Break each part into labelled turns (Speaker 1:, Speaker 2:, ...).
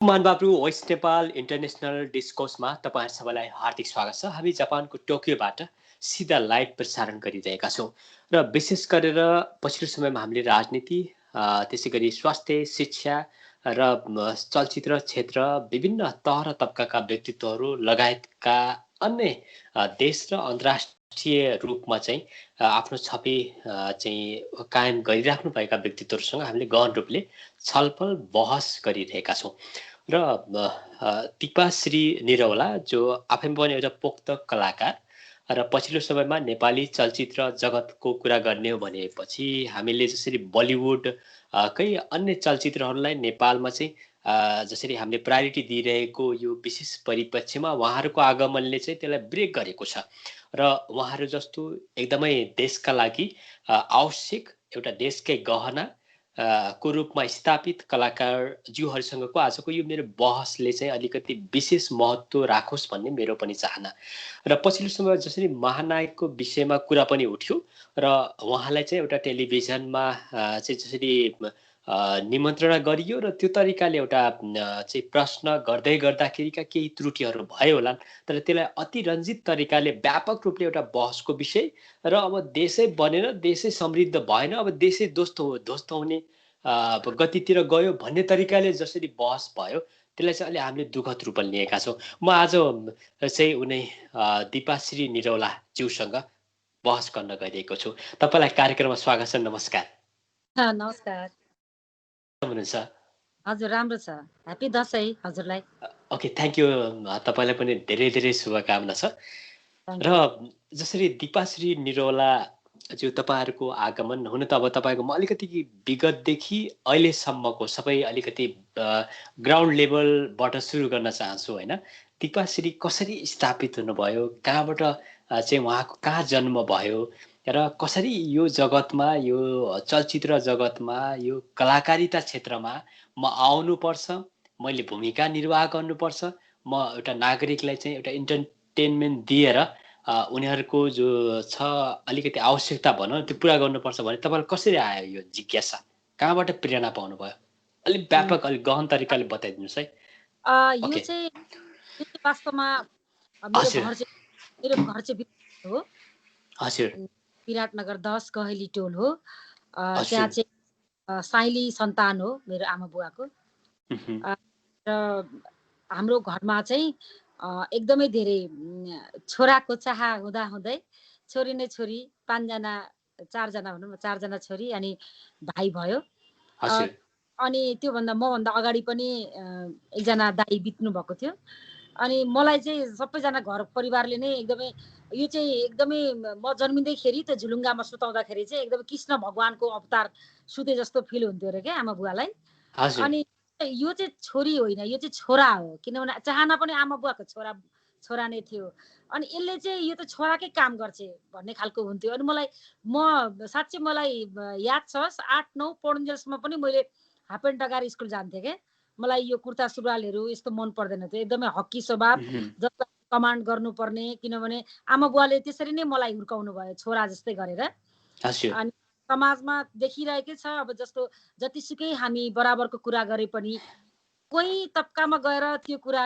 Speaker 1: मानबाबु West Nepal international डिस्कोर्समा तपाईहरु सबैलाई हार्दिक स्वागत छ। हामी जापानको टोकियोबाट सिधा लाइभ प्रसारण गरिरहेका छौँ र विशेष गरेर पछिल्लो समयमा हामीले राजनीति, त्यसैगरी स्वास्थ्य, शिक्षा र चलचित्र क्षेत्र विभिन्न तह र तबकाका व्यक्तित्वहरू लगायतका अन्य देश र अन्तर्राष्ट्रिय रूपमा चाहिँ आफ्नो छवि चाहिँ कायम गरिराख्नु भएका व्यक्तित्वहरूसँग हामीले गहन रूपले छलफल बहस गरिरहेका छौँ। र दिपाश्री निरौला जो आफैमा पनि एउटा पोख्त कलाकार र पछिल्लो समयमा नेपाली चलचित्र जगतको कुरा गर्ने हो भनेपछि हामीले जसरी बलिउड कै अन्य चलचित्रहरूलाई नेपालमा चाहिँ जसरी हामीले प्रायोरिटी दिइरहेको यो विशेष परिप्रेक्ष्यमा उहाँहरूको आगमनले चाहिँ त्यसलाई ब्रेक गरेको छ र उहाँहरू जस्तो एकदमै देशका लागि आवश्यक एउटा देशकै गहना को रूपमा स्थापित कलाकारज्यूहरूसँगको आजको यो मेरो बहसले चाहिँ अलिकति विशेष महत्त्व राखोस् भन्ने मेरो पनि चाहना। र पछिल्लो समय जसरी महानायकको विषयमा कुरा पनि उठ्यो र उहाँलाई चाहिँ एउटा टेलिभिजनमा चाहिँ जसरी निमन्त्रणा गरियो र त्यो तरिकाले एउटा चाहिँ प्रश्न गर्दाखेरिका केही त्रुटिहरू भयो होला, तर त्यसलाई अतिरञ्जित तरिकाले व्यापक रूपले एउटा बहसको विषय र अब देशै बनेर देशै समृद्ध भएन, अब देशै ध्वस्त हुने गतितिर गयो भन्ने तरिकाले जसरी बहस भयो त्यसलाई चाहिँ अहिले हामीले दुःखद रूपले लिएका छौँ। म आज चाहिँ उनी दिपाश्री निरौला ज्यूसँग बहस गर्न गइरहेको छु। तपाईँलाई कार्यक्रममा स्वागत छ। नमस्कार।
Speaker 2: नमस्कार।
Speaker 1: हुनुहुन्छ?
Speaker 2: हजुर, राम्रो छ। ह्यापी दशैं हजुरलाई।
Speaker 1: Okay, thank you. तपाईँलाई पनि धेरै धेरै शुभकामना छ। र जसरी दिपाश्री निरौला जो तपाईँहरूको आगमन हुन त अब तपाईँको म अलिकति विगतदेखि अहिलेसम्मको सबै अलिकति ग्राउन्ड लेभलबाट सुरु गर्न चाहन्छु होइन। दिपाश्री कसरी स्थापित हुनुभयो, कहाँबाट चाहिँ उहाँको कहाँ जन्म भयो र कसरी यो जगतमा, यो चलचित्र जगतमा, यो कलाकारिता क्षेत्रमा म आउनुपर्छ, मैले भूमिका निर्वाह गर्नुपर्छ, म एउटा नागरिकलाई चाहिँ एउटा इन्टरटेनमेन्ट दिएर उनीहरूको जो छ अलिकति आवश्यकता भनौँ त्यो पुरा गर्नुपर्छ भने तपाईँलाई कसरी आयो यो जिज्ञासा, कहाँबाट प्रेरणा पाउनु भयो? अलिक व्यापक अलिक गहन तरिकाले बताइदिनुहोस् है।
Speaker 2: यो चाहिँ वास्तवमा मेरो घर चाहिँ हो।
Speaker 1: हजुर।
Speaker 2: विराटनगर 10 गहेली टोल हो। त्यहाँ चाहिँ साइली सन्तान हो मेरो आमा बुवाको। र हाम्रो घरमा चाहिँ एकदमै धेरै छोराको चाह हुँदै छोरी नै छोरी, 4जना भनौँ न, 4जना छोरी अनि भाइ भयो। अनि त्योभन्दा मभन्दा अगाडि पनि एकजना दाइ बित्नु भएको थियो। अनि मलाई चाहिँ सबैजना घर परिवारले नै यो चाहिँ एकदमै म जन्मिँदैखेरि त्यो झुलुङ्गामा सुताउँदाखेरि चाहिँ एकदमै कृष्ण भगवानको अवतार सुते जस्तो फिल हुन्थ्यो अरे क्या आमा बुवालाई। अनि यो चाहिँ छोरी होइन, यो चाहिँ छोरा हो, किनभने चाहना पनि आमा बुवाको छोरा नै थियो। अनि यसले चाहिँ यो त छोराकै काम गर्छ भन्ने खालको हुन्थ्यो। अनि म साँच्चै मलाई याद छ 8-9 पढुन्जेलसम्म पनि मैले हाफ प्यान्ट लगाएर स्कुल जान्थेँ क्या। मलाई यो कुर्ता सुरुवालहरू यस्तो मन पर्दैन थियो, एकदमै हक्की स्वभाव, जसलाई कमान्ड गर्नुपर्ने, किनभने आमा बुवाले त्यसरी नै मलाई हुर्काउनु भयो छोरा जस्तै गरेर। अनि समाजमा देखिरहेकै छ अब जस्तो जतिसुकै हामी बराबरको कुरा गरे पनि कोही तबकामा गएर त्यो कुरा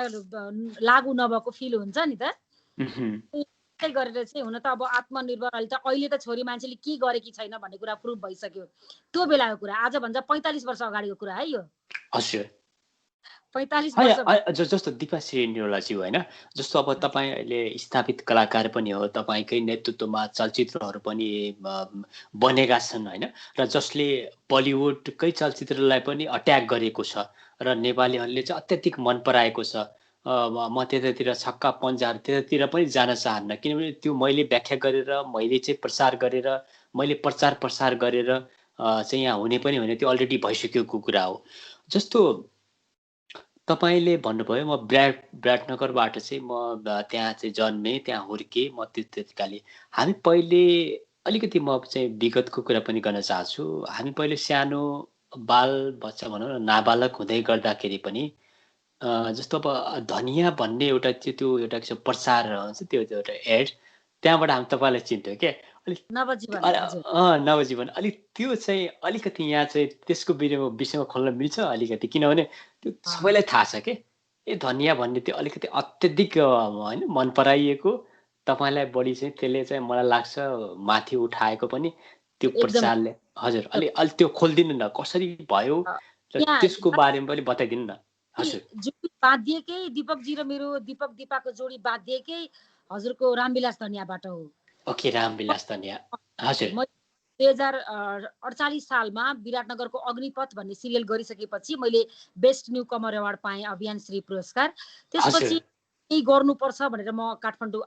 Speaker 2: लागू नभएको फिल हुन्छ नि त। त्यसै गरेर चाहिँ हुन त अब आत्मनिर्भर अहिले त छोरी मान्छेले के गरेकी छैन भन्ने कुरा प्रुभ भइसक्यो। त्यो बेलाको कुरा, आज भन्दा 45 वर्ष अगाडिको कुरा है यो।
Speaker 1: हजुर।
Speaker 2: 45 वर्ष
Speaker 1: जस्तो दिपाश्री निरौलाज्यू होइन, जस्तो अब तपाईँ अहिले स्थापित कलाकार पनि हो, तपाईँकै नेतृत्वमा चलचित्रहरू पनि बनेका छन् होइन, र जसले बलिउडकै चलचित्रलाई पनि अट्याक गरेको छ र नेपालीहरूले चाहिँ अत्याधिक मन पराएको छ। म त्यतातिर छक्का पन्जाहरू त्यतातिर पनि जान चाहन्न, किनभने त्यो मैले व्याख्या गरेर, मैले चाहिँ प्रचार गरेर, मैले प्रचार प्रसार गरेर चाहिँ यहाँ हुने पनि होइन, त्यो अलरेडी भइसकेको कुरा हो। जस्तो तपाईँले भन्नुभयो म विराटनगरबाट चाहिँ म त्यहाँ चाहिँ जन्मेँ, त्यहाँ हुर्केँ, म त्यतिकाले हामी पहिले अलिकति म चाहिँ विगतको कुरा पनि गर्न चाहन्छु। हामी पहिले सानो बाल बच्चा भनौँ न, नाबालक हुँदै गर्दाखेरि पनि जस्तो अब धनिया भन्ने एउटा त्यो एउटा प्रचार हुन्छ, त्यो एउटा एड, त्यहाँबाट हामी तपाईँलाई चिन्थ्यौँ क्या। अलिक नवजीवन अलिक त्यो चाहिँ अलिकति यहाँ चाहिँ त्यसको विषयमा खोल्न मिल्छ अलिकति, किनभने त्यो सबैलाई थाहा छ के ए धनिया भन्ने त्यो अलिकति अत्यधिक होइन मन पराइएको तपाईँलाई बढी चाहिँ त्यसले चाहिँ मलाई लाग्छ माथि उठाएको पनि त्यो
Speaker 2: एकदम
Speaker 1: प्रचारले हजुर अलि त्यो खोलिदिनु न कसरी भयो र त्यसको बारेमा पनि बताइदिनु न हजुर
Speaker 2: जोडी बाँधिएकै दिपकजी र मेरो दिपक दिपाको जोडी बाँधिएकै हजुरको रामविलास धनियाबाट हो।
Speaker 1: ओके रामविलास धनिया हजुर
Speaker 2: 2048 सालमा विराटनगरको अग्निपथ भन्ने सिरियल गरिसकेपछि मैले बेस्ट न्यू कमर अवार्ड पाएँ अभियान श्री पुरस्कार। त्यसपछि केही गर्नुपर्छ भनेर म काठमाडौँ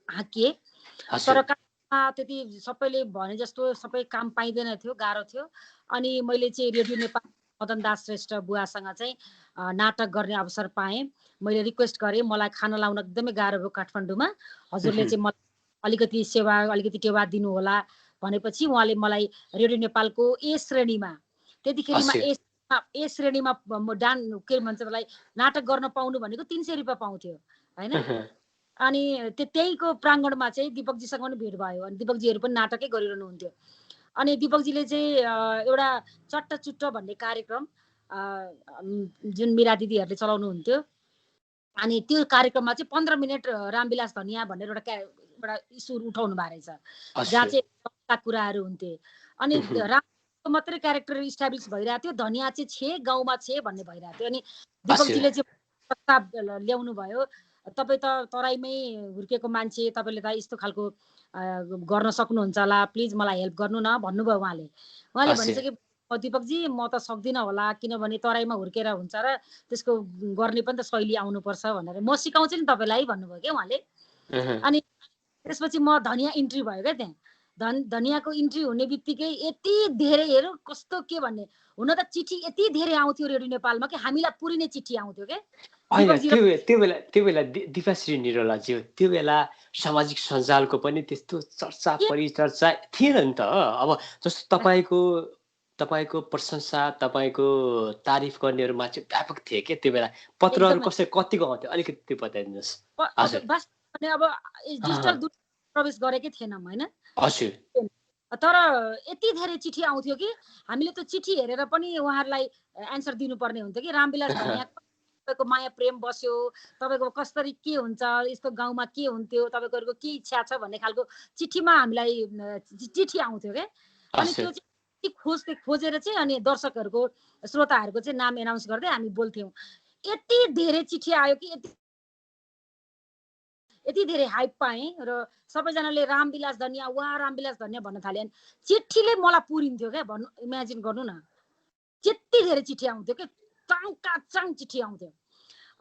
Speaker 2: हाकिएँ तर काठमाडौँमा त्यति सबैले भने जस्तो सबै काम पाइँदैन थियो, गाह्रो थियो। अनि मैले चाहिँ रेडियो नेपाल मदन दास श्रेष्ठ बुवासँग चाहिँ नाटक गर्ने अवसर पाएँ। मैले रिक्वेस्ट गरेँ मलाई खाना लाउन एकदमै गाह्रो भयो काठमाडौँमा, हजुरले चाहिँ मलाई अलिकति सेवा अलिकति टेवा दिनु होला भनेपछि उहाँले मलाई रेडियो नेपालको ए श्रेणीमा त्यतिखेरमा ए श्रेणीमा के भन्छ मलाई नाटक गर्न पाउनु भनेको 300 रुपियाँ पाउँथ्यो होइन। अनि त्यहीको प्राङ्गणमा चाहिँ दिपकजीसँग पनि भेट भयो अनि दिपकजीहरू पनि नाटकै गरिरहनु हुन्थ्यो। अनि दिपकजीले चाहिँ एउटा चट्ट चुट्ट भन्ने कार्यक्रम जुन मिरा दिदीहरूले चलाउनु हुन्थ्यो अनि त्यो कार्यक्रममा चाहिँ 15 मिनट रामविलास धनिया भनेर एउटा इस्यु उठाउनु भएको रहेछ जहाँ चाहिँ कुराहरू हुन्थे। अनि रामको मात्रै क्यारेक्टर इस्टाब्लिस भइरहेको थियो, धनिया चाहिँ छे गाउँमा छे भन्ने भइरहेको थियो। अनि दिपकजीले चाहिँ प्रस्ताव ल्याउनु भयो तपाईँ त तराईमै हुर्केको मान्छे, तपाईँले त यस्तो खालको गर्न सक्नुहुन्छ होला, प्लिज मलाई हेल्प गर्नु न भन्नुभयो उहाँले। उहाँले भनिसके दिपकजी म त सक्दिनँ होला किनभने तराईमा हुर्केर हुन्छ र त्यसको गर्ने पनि त शैली आउनुपर्छ भनेर म सिकाउँछु नि तपाईँलाई भन्नुभयो क्या उहाँले। अनि त्यसपछि म धनिया इन्ट्री भयो क्या त्यहाँ धनियाको इन्ट्री हुने बित्तिकै यति धेरै हेरौँ कस्तो के भन्ने हुन त चिठी यति धेरै आउँथ्यो रेडियो नेपालमा कि हामीलाई पुरिने चिठी आउँथ्यो क्या।
Speaker 1: त्यो बेला दिपाश्री निरोलाज्यू त्यो बेला सामाजिक सञ्जालको पनि त्यस्तो चर्चा परिचर्चा थिएन नि त। अब जस्तो तपाईँको प्रशंसा तपाईँको तारिफ गर्नेहरूमा चाहिँ व्यापक थिए क्या त्यो बेला। पत्रहरू कसै कतिको आउँथ्यो अलिकति त्यो बताइदिनुहोस्।
Speaker 2: अब डिजिटल प्रवेश गरेकै थिएनौँ होइन
Speaker 1: हजुर,
Speaker 2: तर यति धेरै चिठी आउँथ्यो कि हामीले त्यो चिठी हेरेर पनि उहाँहरूलाई एन्सर दिनुपर्ने हुन्थ्यो कि रामविलास धनिया तपाईँको माया प्रेम बस्यो, तपाईँको कसरी के हुन्छ, यस्तो गाउँमा के हुन्थ्यो, तपाईँको के इच्छा छ भन्ने खालको चिठीमा हामीलाई चिठी आउँथ्यो क्या। अनि त्यो चाहिँ खोजेर चाहिँ अनि दर्शकहरूको श्रोताहरूको चाहिँ नाम एनाउन्स गर्दै हामी बोल्थ्यौँ। यति धेरै चिठी आयो कि यति धेरै हाइप पाएँ र सबैजनाले रामविलास धनिया रामविलास धनिया भन्न थाले। अनि चिठीले मलाई पुरिन्थ्यो क्या, भन्नु इमेजिन गर्नु न यति धेरै चिठी आउँथ्यो कि चाङ चिठी आउँथ्यो।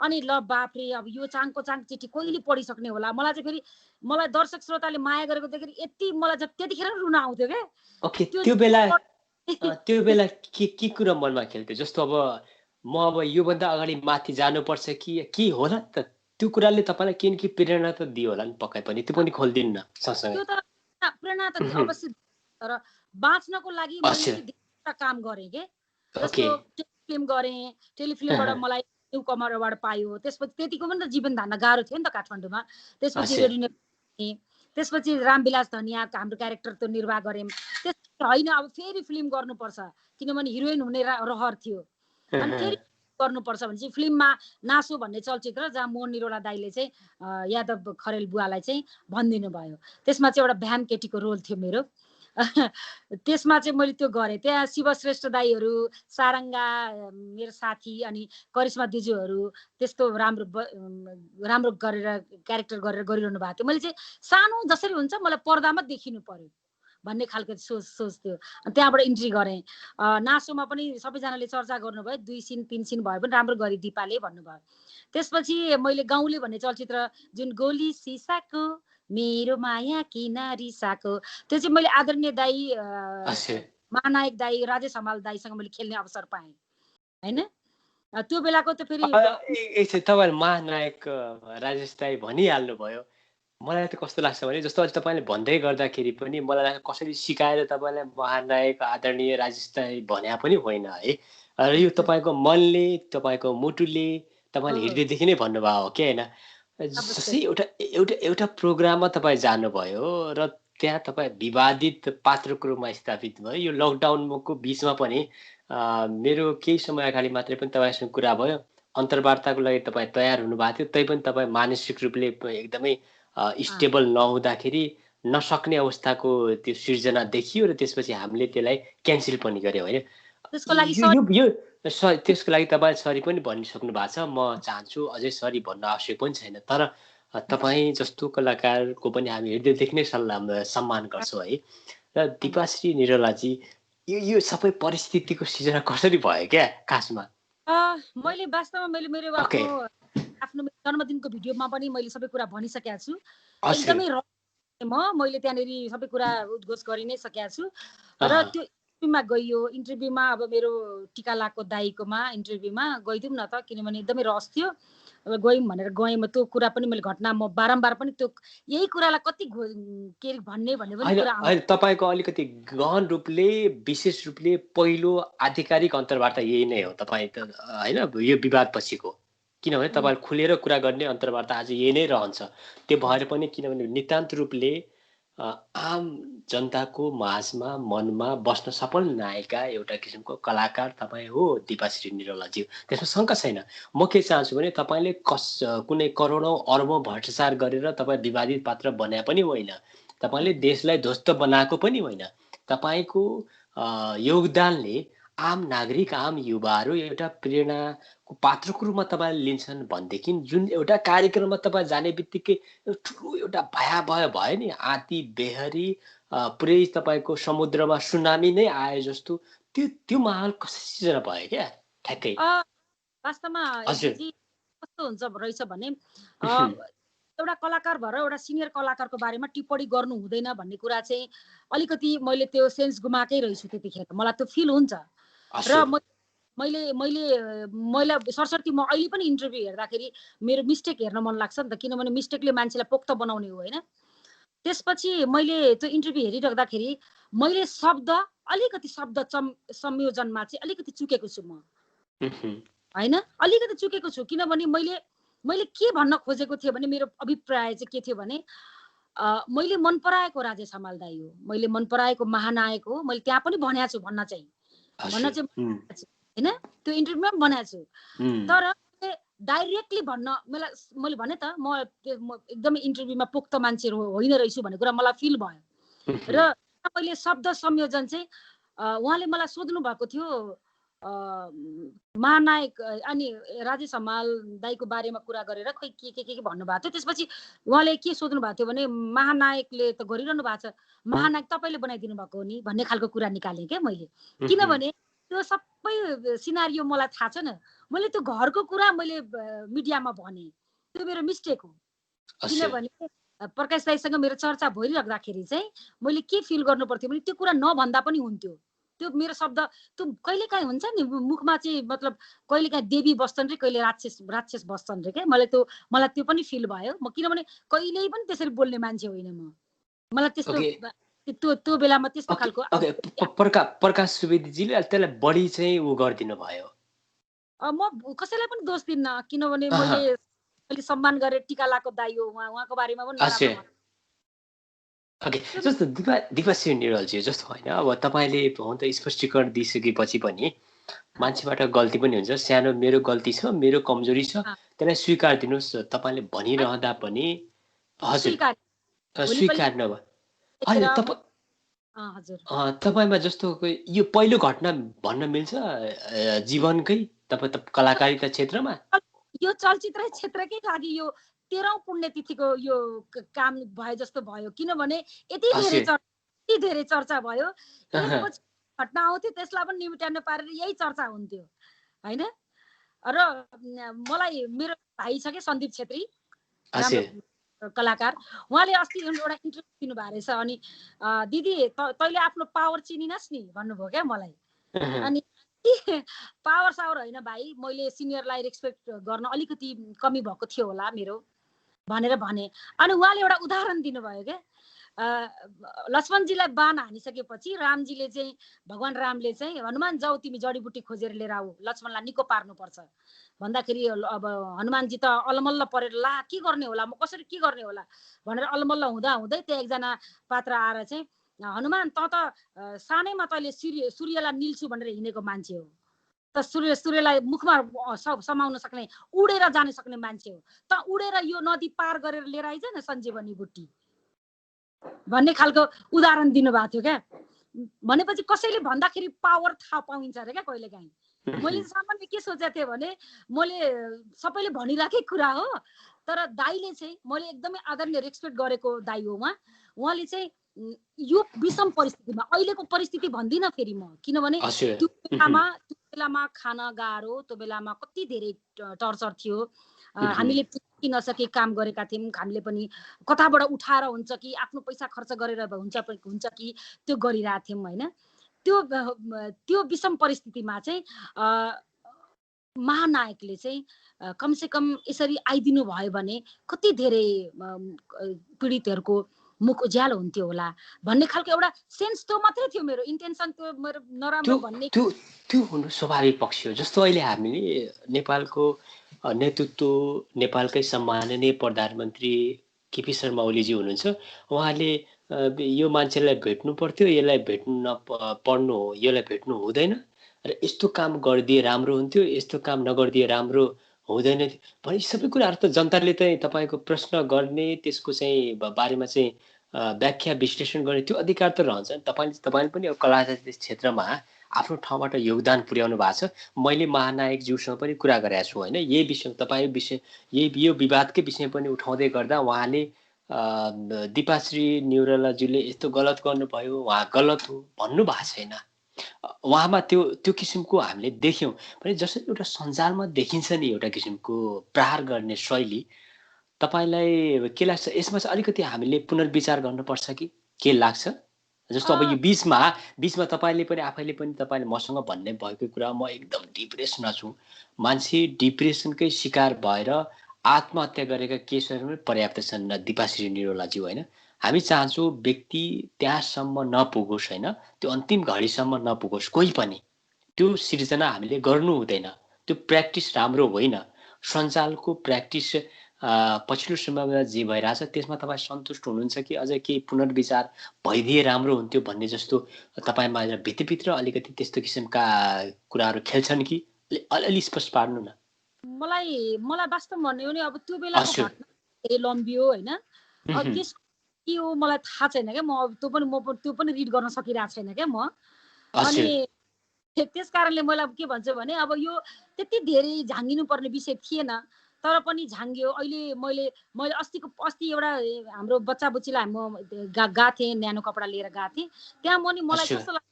Speaker 2: अनि ल बापरे अब यो चाङको चाङ चिठी कहिले पढिसक्ने होला। मलाई चाहिँ फेरि मलाई दर्शक श्रोताले माया गरेको देखेर यति मलाई त्यतिखेर रुन आउँथ्यो क्या।
Speaker 1: ओके त्यो बेला के कुरा मनमा खेल्थ्यो जस्तो अब म अब योभन्दा अगाडि माथि जानुपर्छ कि के होला त त्यो कुराले तपाईँलाई के प्रेरणा त दियो होला नि पक्कै पनि त्यो पनि खोलिदिनु न सँगसँगै।
Speaker 2: त्यो त प्रेरणा त अवश्य तर बाँच्नको लागि मैले धेरै काम गरेँ के। जस्तो टेलिफिल्म गरेँ, टेलिफिल्मबाट मलाई न्यू कमर अवार्ड पायो। त्यसपछि त्यतिको पनि त जीवन धान्न गाह्रो थियो नि त काठमाडौँमा। त्यसपछि त्यसपछि रामविलास धनिया हाम्रो क्यारेक्टर त निर्वाह गऱ्यौँ। त्यसपछि होइन अब फेरि फिल्म गर्नुपर्छ किनभने हिरोइन हुने रहर थियो। अनि फेरि गर्नुपर्छ भने चाहिँ फिल्ममा नासो भन्ने चलचित्र जहाँ मोहन निरोला दाईले चाहिँ यादव खरेल बुवालाई चाहिँ भनिदिनु भयो। त्यसमा चाहिँ एउटा भ्याम केटीको रोल थियो मेरो। त्यसमा चाहिँ मैले त्यो गरेँ। त्यहाँ शिवश्रेष्ठ दाईहरू, सारङ्गा मेरो साथी अनि करिश्मा दिजूहरू त्यस्तो राम्रो गरेर क्यारेक्टर गरेर गरिरहनु भएको थियो। मैले चाहिँ सानो जसरी हुन्छ मलाई पर्दामा देखिनु पर्यो भन्ने खालको सोच थियो। त्यहाँबाट इन्ट्री गरेँ। नासोमा पनि सबैजनाले चर्चा गर्नुभयो, 2 सिन 3 सिन भयो पनि राम्रो गरी दिपाले भन्नुभयो। त्यसपछि मैले गाउँले भन्ने चलचित्र जुन गोली सिसाको मेरो माया किन रिसाको त्यो चाहिँ मैले आदरणीय दाई महानायक दाई राजेश हमाल दाईसँग मैले खेल्ने अवसर पाएँ होइन। त्यो बेलाको त फेरि
Speaker 1: तपाईँले महानायक राजेश दाई भनिहाल्नु भयो। मलाई त कस्तो लाग्छ भने जस्तो अझ तपाईँले भन्दै गर्दाखेरि पनि मलाई लाग्छ कसरी सिकाएर तपाईँलाई महानायक आदरणीय राजेश दाई भन्या पनि होइन है। र यो तपाईँको मनले तपाईँको मुटुले तपाईँले हृदयदेखि नै भन्नुभयो हो कि होइन। जस्तै एउटा प्रोग्राममा तपाईँ जानुभयो र त्यहाँ तपाईँ विवादित पात्रको रूपमा स्थापित भयो। यो लकडाउनको बिचमा पनि मेरो केही समय अगाडि मात्रै पनि तपाईँसँग कुरा भयो। अन्तर्वार्ताको लागि तपाईँ तयार हुनुभएको थियो, तैपनि तपाईँ मानसिक रूपले एकदमै
Speaker 2: अँ,
Speaker 1: स्टेबल नहुँदाखेरि नसक्ने अवस्थाको त्यो सिर्जना देखियो र त्यसपछि हामीले त्यसलाई क्यान्सल पनि गर्यौँ होइन?
Speaker 2: त्यसको लागि
Speaker 1: यो यो यो त्यसको लागि तपाईँ सरी पनि भनिसक्नु भएको छ। म चाहन्छु अझै सरी भन्नु आवश्यक पनि छैन। तर तपाईँ जस्तो कलाकारको पनि हामी हृदयदेखि नै सम्मान गर्छौँ है। र दिपाश्री निरौलाजी यो सबै परिस्थितिको सिर्जना कसरी भयो क्या खासमा?
Speaker 2: मैले वास्तवमा मेरो
Speaker 1: ओके,
Speaker 2: आफ्नो आफ्नो जन्मदिनको भिडियोमा पनि मैले सबै कुरा भनिसकेको छु।
Speaker 1: हजुर।
Speaker 2: एकदमै मैले त्यहाँनेरि सबै कुरा उद्घोष गरि नै सकेको छु र
Speaker 1: अँ,
Speaker 2: त्यो इन्टरभ्यूमा गइयो। इन्टरभ्यूमा अब मेरो टिका लाको दाइकोमा इन्टरभ्यूमा गइदिउँ न त, किनभने एकदमै रस थियो। अब गयौँ भनेर गएँ म। त्यो कुरा पनि मैले घटना म बारम्बार पनि त्यो यही कुरालाई कति के अरे भन्ने भन्ने पनि
Speaker 1: होइन
Speaker 2: कुरा आउँछ।
Speaker 1: होइन तपाईँको अलिकति गहन रूपले, विशेष रूपले पहिलो आधिकारिक अन्तर्वार्ता यही नै हो तपाईँ त होइन यो विवादपछिको। किनभने तपाईँले खुलेर कुरा गर्ने अन्तर्वार्ता आज यही नै रहन्छ। त्यो भएर पनि किनभने नितान्त रूपले आम जनताको माझमा, मनमा बस्न सफल नायिका एउटा किसिमको कलाकार तपाईँ हो दिपाश्री निरौलाज्यू। त्यसमा शङ्का छैन। म के चाहन्छु भने तपाईँले कुनै करोडौँ अरबौँ भ्रष्टाचार गरेर तपाईँ विवादित पात्र बनाए पनि होइन। तपाईँले देशलाई ध्वस्त बनाएको पनि होइन। तपाईँको योगदानले आम नागरिक, आम युवाहरू एउटा प्रेरणाको पात्रको रूपमा तपाईँले लिन्छन् भनेदेखि जुन एउटा कार्यक्रममा तपाईँ जाने बित्तिकै ठुलो एउटा भयावह भयो नि, आँधी बेहरी पुरै तपाईँको समुद्रमा सुनामी नै आयो जस्तो त्यो त्यो माहौल कसरी सिर्जना भयो क्या ठ्याक्कै?
Speaker 2: वास्तवमा
Speaker 1: हजुर।
Speaker 2: एसडीजी कस्तो हुन्छ रहेछ भने एउटा कलाकार भएर एउटा सिनियर कलाकारको बारेमा टिप्पणी गर्नु हुँदैन भन्ने कुरा चाहिँ अलिकति मैले त्यो सेन्स गुमाएकै रहेछु त्यतिखेर। मलाई त्यो फिल हुन्छ र
Speaker 1: हजुर।
Speaker 2: मैले मैले मैले सरसर्ती म अहिले पनि इन्टरभ्यू हेर्दाखेरि मेरो मिस्टेक हेर्न मन लाग्छ नि त, किनभने मिस्टेकले मान्छेलाई पोख्त बनाउने हो होइन। त्यसपछि मैले त्यो इन्टरभ्यू हेरिराख्दाखेरि मैले अलिकति शब्द संयोजनमा चाहिँ अलिकति चुकेको छु म होइन, अलिकति चुकेको छु। किनभने मैले मैले के भन्न खोजेको थिएँ भने मेरो अभिप्राय चाहिँ के थियो भने मैले मन पराएको राजेश हमाल दाइ हो, मैले मन पराएको महानायक हो, मैले त्यहाँ पनि भनेको छु भन्न चाहिँ
Speaker 1: हजुर।
Speaker 2: होइन, त्यो इन्टरभ्यूमा पनि भनेको छु। तर डाइरेक्टली भन्न मैले भने त म एकदमै इन्टरभ्यूमा पोख्त मान्छे होइन रहेछु भन्ने कुरा मलाई फिल भयो। र मैले शब्द संयोजन चाहिँ उहाँले मलाई सोध्नु भएको थियो महानायक अनि राजेश हमाल दाइको बारेमा कुरा गरेर खै के भन्नुभएको थियो। त्यसपछि उहाँले के सोध्नु भएको थियो भने महानायकले त गरिरहनु भएको छ, महानायक तपाईँले बनाइदिनु भएको हो नि भन्ने खालको कुरा निकालेँ क्या मैले। किनभने त्यो सबै सिनारियो मलाई थाहा छैन। मैले त्यो घरको कुरा मैले मिडियामा भने, त्यो मेरो मिस्टेक हो। किनभने प्रकाश दाइसँग मेरो चर्चा भइराख्दाखेरि चाहिँ मैले के फिल गर्नु पर्थ्यो भने त्यो कुरा नभन्दा पनि हुन्थ्यो। त्यो मेरो शब्द त्यो कहिलेकाहीँ हुन्छ नि मुखमा चाहिँ मतलब कहिलेकाहीँ देवी बस्छन् रे, कहिले राक्षस बस्छन् रे क्या। मलाई त्यो पनि फिल भयो। म किनभने कहिल्यै पनि त्यसरी बोल्ने मान्छे होइन म। मलाई त्यस्तो त्यो बेलामा त्यस्तो खालको
Speaker 1: प्रकाश सुवेदीजीले त्यसलाई बढी चाहिँ उ गरिदिनु भयो।
Speaker 2: म कसैलाई पनि दोष दिन्न, किनभने मैले सम्मान गरेर टिका लाको दाइ हो, उहाँको बारेमा पनि नराम्रो
Speaker 1: ओके, जस्तो दिपाश्री निरौलजी जस्तो होइन, अब तपाईँले हुन त स्पष्टीकरण दिइसकेपछि पनि मान्छेबाट गल्ती पनि हुन्छ। सानो मेरो गल्ती छ, मेरो कमजोरी छ, त्यसलाई स्वीकार दिनुहोस्। तपाईँले भनिरहँदा पनि हजुर स्वीकार नभए होइन तपाईँमा जस्तो यो पहिलो घटना भन्न मिल्छ जीवनकै तपाईँ त कलाकारिता क्षेत्रमा?
Speaker 2: यो चलचित्र क्षेत्रकै लागि यो 13औं पुण्यतिथिको यो काम भए जस्तो भयो। किनभने यति धेरै चर्चा भयो, एकपछि घटना आउँथ्यो त्यसलाई पनि निम्ट्याउन पारेर यही चर्चा हुन्थ्यो होइन। र मलाई मेरो भाइ छ कि सन्दीप छेत्री, राम्रो कलाकार, उहाँले अस्ति एउटा इन्टरभ्यू दिनुभएको रहेछ। अनि दिदी तैँले आफ्नो पावर चिनिनस् नि भन्नुभयो क्या मलाई। अनि पावर सावर होइन भाइ, मैले सिनियरलाई रेस्पेक्ट गर्न अलिकति कमी भएको थियो होला मेरो भनेर भने। अनि उहाँले एउटा उदाहरण दिनुभयो क्या, लक्ष्मणजीलाई बाण हानिसकेपछि रामजीले चाहिँ भगवान रामले चाहिँ हनुमान जाऊ तिमी जडीबुटी खोजेर लिएर आऊ, लक्ष्मणलाई निको पार्नुपर्छ भन्दाखेरि अब हनुमानजी त अलमल्ल परेर ला के गर्ने होला, म कसरी के गर्ने होला भनेर अलमल्ल हुँदा हुँदै त्यहाँ एकजना पात्र आएर चाहिँ हनुमान त सानैमा तैँले सूर्यलाई निल्छु भनेर हिँडेको मान्छे हो, त सूर्यलाई मुखमा समाउन सक्ने, उडेर जान सक्ने मान्छे हो, त उडेर यो नदी पार गरेर लिएर आइज न सञ्जीवनी बुट्टी भन्ने खालको उदाहरण दिनुभएको थियो क्या। भनेपछि कसैले भन्दाखेरि पावर थाहा पाइन्छ अरे क्या कहिलेकाहीँ। मैले सामान्य के सोचेको थिएँ भने मैले सबैले भनिराखेको कुरा हो, तर दाइले चाहिँ मैले एकदमै आदरणीय रेस्पेक्ट गरेको दाइ हो उहाँले चाहिँ यो विषम परिस्थितिमा, अहिलेको परिस्थिति भन्दिनँ फेरि म, किनभने त्यो बेलामा खान गाह्रो, त्यो बेलामा कति धेरै टर्चर थियो, हामीले नसके काम गरेका थियौँ, हामीले पनि कताबाट उठाएर हुन्छ कि आफ्नो पैसा खर्च गरेर हुन्छ कि त्यो गरिरहेको थियौँ होइन। त्यो विषम परिस्थितिमा चाहिँ महानायकले चाहिँ कमसेकम यसरी आइदिनु भयो भने कति धेरै पीडितहरूको मुख उज्यालो हुन्थ्यो होला भन्ने खालको एउटा सेन्स त्यो मात्रै थियो मेरो। इन्टेन्सन त्यो मेरो नराम्रो भन्ने
Speaker 1: त्यो हुनु स्वाभाविक पक्ष हो। जस्तो अहिले हामीले नेपालको नेतृत्व, नेपालकै सम्माननीय प्रधानमन्त्री केपी शर्मा ओलीजी हुनुहुन्छ, उहाँले यो मान्छेलाई भेट्नु पर्थ्यो, यसलाई भेट्नु नपर्नु हो, यसलाई भेट्नु हुँदैन र यस्तो काम गरिदिए राम्रो हुन्थ्यो, यस्तो काम नगरिदिए राम्रो हुँदैन भने सबै कुराहरू त जनताले चाहिँ तपाईँको प्रश्न गर्ने, त्यसको चाहिँ बारेमा चाहिँ व्याख्या विश्लेषण गर्ने त्यो अधिकार त रहन्छ। तपाईँले पनि अब कला क्षेत्रमा आफ्नो ठाउँबाट योगदान पुर्याउनु भएको छ। मैले महानायक ज्यूसँग पनि कुरा गरेको छु होइन, यही विषय तपाईँ विषय यो विवादकै विषय पनि उठाउँदै गर्दा उहाँले दिपाश्री न्युरलाज्यूले यस्तो गलत गर्नुभयो, उहाँ गलत हो भन्नु भएको छैन। उहाँमा त्यो किसिमको हामीले देख्यौँ भने जसरी एउटा सञ्जालमा देखिन्छ नि एउटा किसिमको प्रहार गर्ने शैली, तपाईँलाई के लाग्छ यसमा चाहिँ अलिकति हामीले पुनर्विचार गर्नुपर्छ कि के लाग्छ? जस्तो अब यो बिचमा तपाईँले पनि आफैले पनि तपाईँले मसँग भन्ने भएको कुरा, म एकदम डिप्रेसनमा छु, मान्छे डिप्रेसनकै शिकार भएर आत्महत्या गरेका केसहरू पनि पर्याप्त छन् दिपाश्री निरोलाज्यू होइन। हामी चाहन्छौँ व्यक्ति त्यहाँसम्म नपुगोस् होइन, त्यो अन्तिम घडीसम्म नपुगोस् कोही पनि। त्यो सिर्जना हामीले गर्नु हुँदैन, त्यो प्र्याक्टिस राम्रो होइन। सञ्जालको प्र्याक्टिस पछिल्लो समयमा जे भइरहेछ त्यसमा तपाईँ सन्तुष्ट हुनुहुन्छ कि अझै केही पुनर्विचार भइदिए राम्रो हुन्थ्यो भन्ने जस्तो तपाईँमा भित्रभित्र अलिकति त्यस्तो किसिमका कुराहरू खेल्छन् कि अलिअलि स्पष्ट पार्नु न।
Speaker 2: मलाई वास्तव भन्ने हो नि अब त्यो बेलाको घटना धेरै लम्बियो होइन, अब के हो मलाई थाहा छैन क्या। म त्यो पनि रिड गर्न सकिरहेको छैन क्या म। अनि त्यस कारणले मैले अब के भन्छु भने अब यो त्यति धेरै झाँगिनु पर्ने विषय थिएन, तर पनि झाँगियो। अहिले मैले अस्ति एउटा हाम्रो बच्चा बुच्चीलाई म गएको थिएँ, न्यानो कपडा लिएर गएको थिएँ त्यहाँ। मलाई कस्तो लाग्छ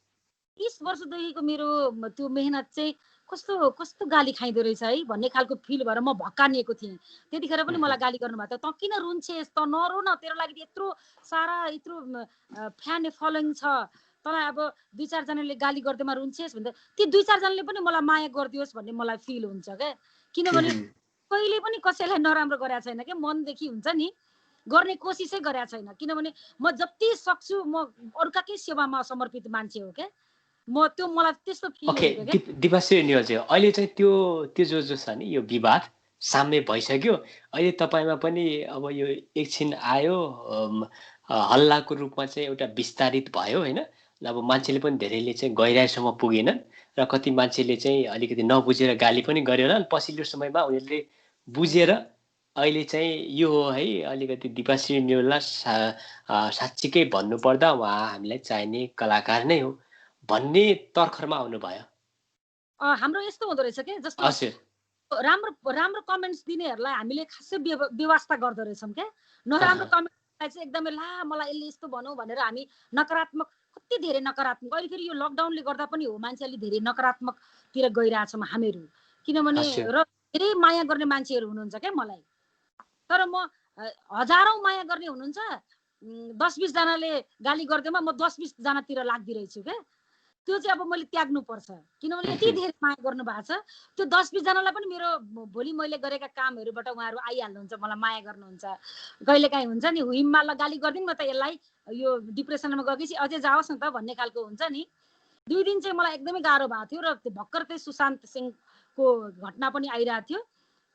Speaker 2: 30 वर्षदेखिको मेरो त्यो मेहनत चाहिँ कस्तो गाली खाइदो रहेछ है भन्ने खालको फिल भएर म भक्कानिएको थिएँ। त्यतिखेर पनि मलाई गाली गर्नुभएको थियो, त किन रुन्छेस्, त नरो न, तेरो लागि यत्रो सारा यत्रो फ्यान फलोइङ छ, तँलाई अब 2-4 जनाले गाली गर्दैमा रुन्छेस् भन्दा ती 2-4 जनाले पनि मलाई माया गरिदियोस् भन्ने मलाई फिल हुन्छ क्या। किनभने कहिले पनि कसैलाई नराम्रो गरेको छैन क्या, मनदेखि हुन्छ नि, गर्ने कोसिसै गरेको छैन। किनभने म जति सक्छु म अरूकाकै सेवामा समर्पित मान्छे हो क्या। मलाई त्यस्तो फिल हुन्छ के।
Speaker 1: दिपाश्री निरोलाज्यू अहिले चाहिँ त्यो जो छ नि यो विवाद साम्य भइसक्यो। अहिले तपाईँमा पनि अब यो एकछिन आयो, हल्लाको रूपमा चाहिँ एउटा विस्तारित भयो होइन। अब मान्छेले पनि धेरैले चाहिँ गहिराइसम्म पुगेनन् र कति मान्छेले चाहिँ अलिकति नबुझेर गाली पनि गर्यो होला। पछिल्लो समयमा उनीहरूले बुझेर अहिले चाहिँ यो हो है, अलिकति दिपाश्री निरोला साँच्चीकै भन्नुपर्दा उहाँ हामीलाई चाहिने कलाकार नै हो भन्ने तर्खरमा आउनुभयो।
Speaker 2: हाम्रो यस्तो हुँदो रहेछ क्या, जस्तो राम्रो कमेन्ट्स दिनेहरूलाई हामीले खासै व्यवस्था गर्दो रहेछौँ क्या। नराम्रो कमेन्ट्सलाई चाहिँ एकदमै ला मलाई यसले यस्तो भनौँ भनेर हामी नकारात्मक, कति धेरै नकारात्मक, अहिले फेरि यो लकडाउनले गर्दा पनि हो, मान्छे अलि धेरै नकारात्मकतिर गइरहेछौँ हामीहरू। किनभने र धेरै माया गर्ने मान्छेहरू हुनुहुन्छ क्या मलाई, तर म हजारौँ माया गर्ने हुनुहुन्छ, 10-20 जनाले गाली गर्दैमा म 10-20 जनातिर लाग्दिरहेछु क्या। त्यो चाहिँ अब मैले त्याग्नु पर्छ, किनभने यति धेरै माया गर्नु भएको छ। त्यो 10-20 जनालाई पनि मेरो भोलि मैले गरेका कामहरूबाट उहाँहरू आइहाल्नुहुन्छ, मलाई माया गर्नुहुन्छ। कहिलेकाहीँ हुन्छ नि हुइममा ल गाली गरिदिनु म त यसलाई, यो डिप्रेसनमा गएपछि अझै जाओस् न त भन्ने खालको हुन्छ नि। 2 दिन चाहिँ मलाई एकदमै गाह्रो भएको थियो र भर्खर चाहिँ सुशान्त सिंहको घटना पनि आइरहेको थियो।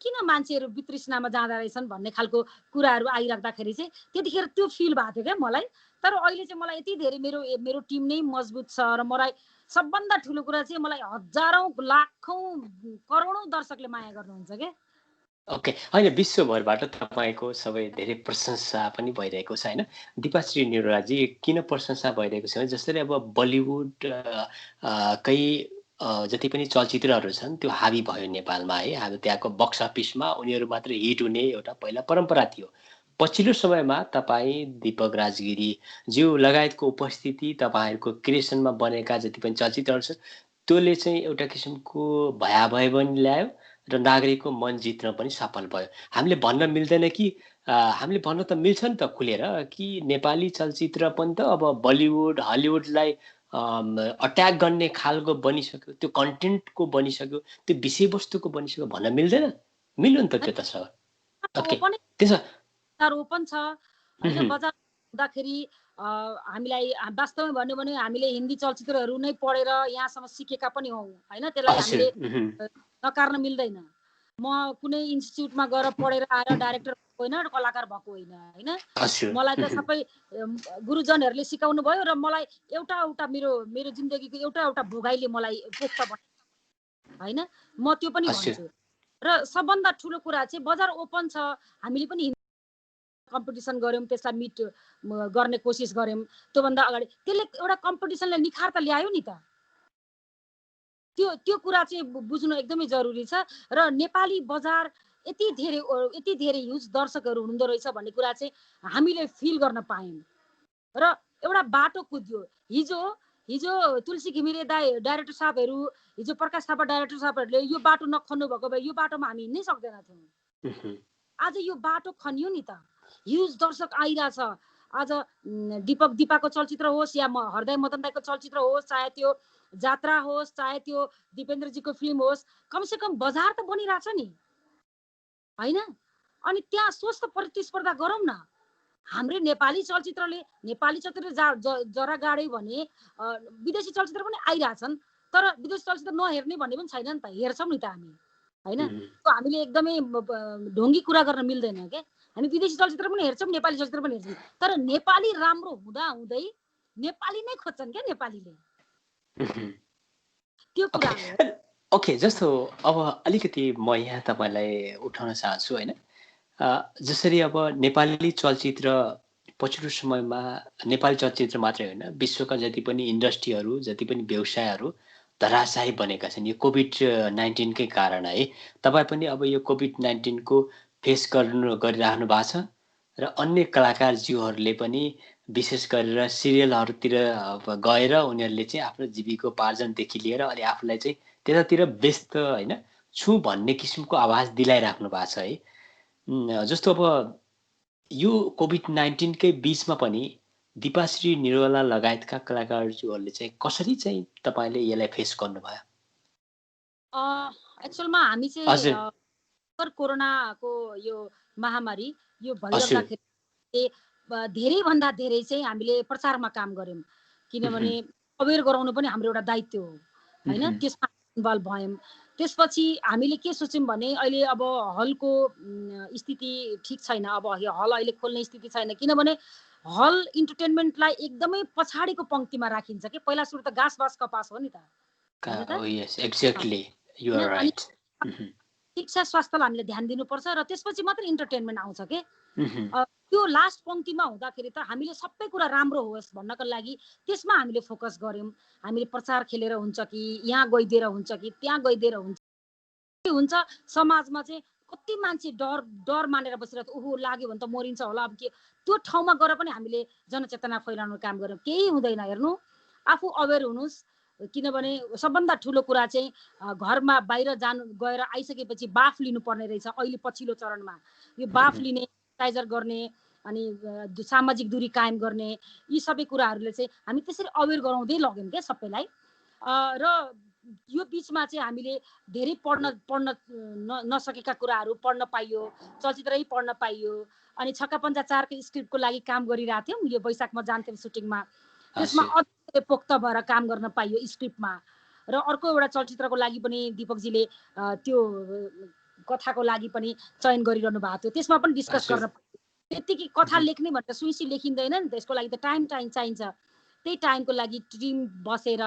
Speaker 2: किन मान्छेहरू वितृष्णामा जाँदा रहेछन् भन्ने खालको कुराहरू आइराख्दाखेरि चाहिँ त्यतिखेर त्यो फिल भएको थियो क्या मलाई। तर अहिले चाहिँ मलाई यति धेरै मेरो टिम नै मजबुत छ र मलाई सबभन्दा ठुलो कुरा चाहिँ मलाई हजारौँ लाखौँ करोडौँ दर्शकले माया गर्नुहुन्छ क्या।
Speaker 1: ओके, होइन विश्वभरबाट तपाईँको सबै धेरै प्रशंसा पनि भइरहेको छ होइन। दिपाश्री निरोलाजी किन प्रशंसा भइरहेको छ भने जसरी अब बलिउड कै जति पनि चलचित्रहरू छन् त्यो हावी भयो नेपालमा है। अब त्यहाँको बक्स अफिसमा उनीहरू मात्र हिट हुने एउटा पहिला परम्परा थियो। पछिल्लो समयमा तपाईँ दीपक राजगिरीज्यू लगायतको उपस्थिति तपाईँहरूको क्रिएसनमा बनेका जति पनि चलचित्रहरू छन् त्यसले चाहिँ एउटा किसिमको भयावह पनि ल्यायो र नागरिकको मन जित्न पनि सफल भयो। हामीले भन्न मिल्दैन कि हामीले भन्न त मिल्छ नि त खुलेर कि नेपाली चलचित्र पनि त अब बलिउड हलिउडलाई अट्याक गर्ने खालको बनिसक्यो, त्यो कन्टेन्टको बनिसक्यो, त्यो विषयवस्तुको बनिसक्यो भन्न मिल्दैन? मिल्यो नि त त्यो त सर। ओके, त्यसो
Speaker 2: ओपन छ होइन। बजार हुँदाखेरि हामीलाई वास्तवमा भन्यो भने हामीले हिन्दी चलचित्रहरू नै पढेर यहाँसम्म सिकेका पनि हौँ होइन। त्यसलाई हामीले नकार्न मिल्दैन। म कुनै इन्स्टिट्युटमा गएर पढेर आएर डाइरेक्टर होइन कलाकार भएको होइन होइन। मलाई त सबै गुरुजनहरूले सिकाउनु भयो र मलाई एउटा एउटा मेरो जिन्दगीको एउटा एउटा भोगाइले मलाई पोख्त बनायो होइन। म त्यो पनि भन्छु। र सबभन्दा ठुलो कुरा चाहिँ बजार ओपन छ। हामीले पनि कम्पिटिसन गऱ्यौँ, त्यसलाई मिट गर्ने कोसिस गऱ्यौँ। त्योभन्दा अगाडि त्यसले एउटा कम्पिटिसनले निखार त ल्यायो नि त। त्यो कुरा चाहिँ बुझ्नु एकदमै जरुरी छ। र नेपाली बजार यति धेरै ह्युज दर्शकहरू हुनुहुँदो रहेछ भन्ने कुरा चाहिँ हामीले फिल गर्न पायौँ। र एउटा बाटो कुद्यो। हिजो तुलसी घिमिरे डाइरेक्टर साहबहरू, हिजो प्रकाश थापा डाइरेक्टर साहबहरूले यो बाटो नखन्नु भएको भए यो बाटोमा हामी हिँड्नै सक्दैन थियौँ। आज यो बाटो खनियो नि त। ह्युज दर्शक आइरहेछ। आज दिपाको चलचित्र होस् या हृदय मदन दाईको चलचित्र होस्, चाहे त्यो जात्रा होस्, चाहे त्यो दिपेन्द्रजीको फिल्म होस्, कमसेकम बजार त बनिरहेछ नि होइन। अनि त्यहाँ स्वस्थ प्रतिस्पर्धा गरौँ न। हाम्रो नेपाली चलचित्र जरा गाड्यो भने विदेशी चलचित्र पनि आइरहेछन्। तर विदेशी चलचित्र नहेर्ने भन्ने पनि छैन नि त। हेर्छौँ नि त हामी होइन। हामीले एकदमै ढोङ्गी कुरा गर्न मिल्दैन क्या। हामी विदेशी चलचित्र पनि हेर्छौँ, नेपाली चलचित्र पनि हेर्छौँ। तर नेपाली राम्रो हुँदै नेपाली नै खोज्छन् क्या नेपालीले। त्यो कुरा हो।
Speaker 1: ओके, जस्तो अब अलिकति म यहाँ तपाईँलाई उठाउन चाहन्छु होइन। जसरी अब नेपाली चलचित्र पछिल्लो समयमा नेपाली चलचित्र मात्रै होइन विश्वका जति पनि इन्डस्ट्रीहरू जति पनि व्यवसायहरू धराशायी बनेका छन् यो कोभिड-19कै कारण है। तपाईँ पनि अब यो कोभिड-19को फेस गरिराख्नु भएको छ र अन्य कलाकारज्यूहरूले पनि विशेष गरेर सिरियलहरूतिर गएर उनीहरूले चाहिँ आफ्नो जीविकोपार्जनदेखि लिएर अनि आफूलाई चाहिँ त्यतातिर व्यस्त होइन छु भन्ने किसिमको आवाज दिलाइराख्नु भएको छ है। जस्तो अब यो कोभिड-19कै बिचमा पनि दिपाश्री निरोला लगायतका कलाकारज्यूहरूले चाहिँ कसरी चाहिँ तपाईँले यसलाई फेस गर्नुभयो?
Speaker 2: एक्चुअलमा हामी चाहिँ कोरोनाको यो महामारी यो भइराख्दाखेरि धेरैभन्दा धेरै चाहिँ हामीले प्रचारमा काम गऱ्यौँ। किनभने अवेर गराउनु पनि हाम्रो एउटा दायित्व हो होइन। त्यसमा इन्भल्भ भयौँ। त्यसपछि हामीले के सोच्यौँ भने अहिले अब हलको स्थिति ठिक छैन। अब हल अहिले खोल्ने स्थिति छैन। किनभने हल इन्टरटेनमेन्टलाई एकदमै पछाडिको पङ्क्तिमा राखिन्छ कि। पहिला सुरु त घाँस बास कपास हो नि त। शिक्षा स्वास्थ्यलाई हामीले ध्यान दिनुपर्छ र त्यसपछि मात्रै इन्टरटेनमेन्ट आउँछ के। त्यो लास्ट पङ्क्तिमा हुँदाखेरि त हामीले सबै कुरा राम्रो होस् भन्नको लागि त्यसमा हामीले फोकस गऱ्यौँ। हामीले प्रचार खेलेर हुन्छ कि यहाँ गइदिएर हुन्छ कि त्यहाँ गइदिएर हुन्छ। के हुन्छ समाजमा चाहिँ कति मान्छे डर मानेर बसेर ओहो लाग्यो भने त मरिन्छ होला। अब के त्यो ठाउँमा गएर पनि हामीले जनचेतना फैलाउनु काम गऱ्यौँ। केही हुँदैन। हेर्नु आफू अवेर हुनुहोस्। किनभने सबभन्दा ठुलो कुरा चाहिँ घरमा बाहिर गएर आइसकेपछि बाफ लिनुपर्ने रहेछ। अहिले पछिल्लो चरणमा यो बाफ लिने, सेनिटाइजर गर्ने अनि सामाजिक दूरी कायम गर्ने यी सबै कुराहरूले चाहिँ हामी त्यसरी अवेर गराउँदै लग्यौँ क्या सबैलाई। र यो बिचमा चाहिँ हामीले धेरै पढ्न नसकेका कुराहरू पढ्न पाइयो। चलचित्रै पढ्न पाइयो। अनि छक्का पञ्जा 4को स्क्रिप्टको लागि काम गरिरहेको थियौँ। यो वैशाखमा जान्थ्यौँ सुटिङमा। त्यसमा अझै पोख्त भएर काम गर्न पाइयो स्क्रिप्टमा। र अर्को एउटा चलचित्रको लागि पनि दिपकजीले त्यो कथाको लागि पनि चयन गरिरहनु भएको थियो, त्यसमा पनि डिस्कस गर्न त्यतिकै कथा लेख्ने भनेर सुइसी लेखिँदैन नि त, यसको लागि त टाइम चाहिन्छ। त्यही टाइमको लागि टिम बसेर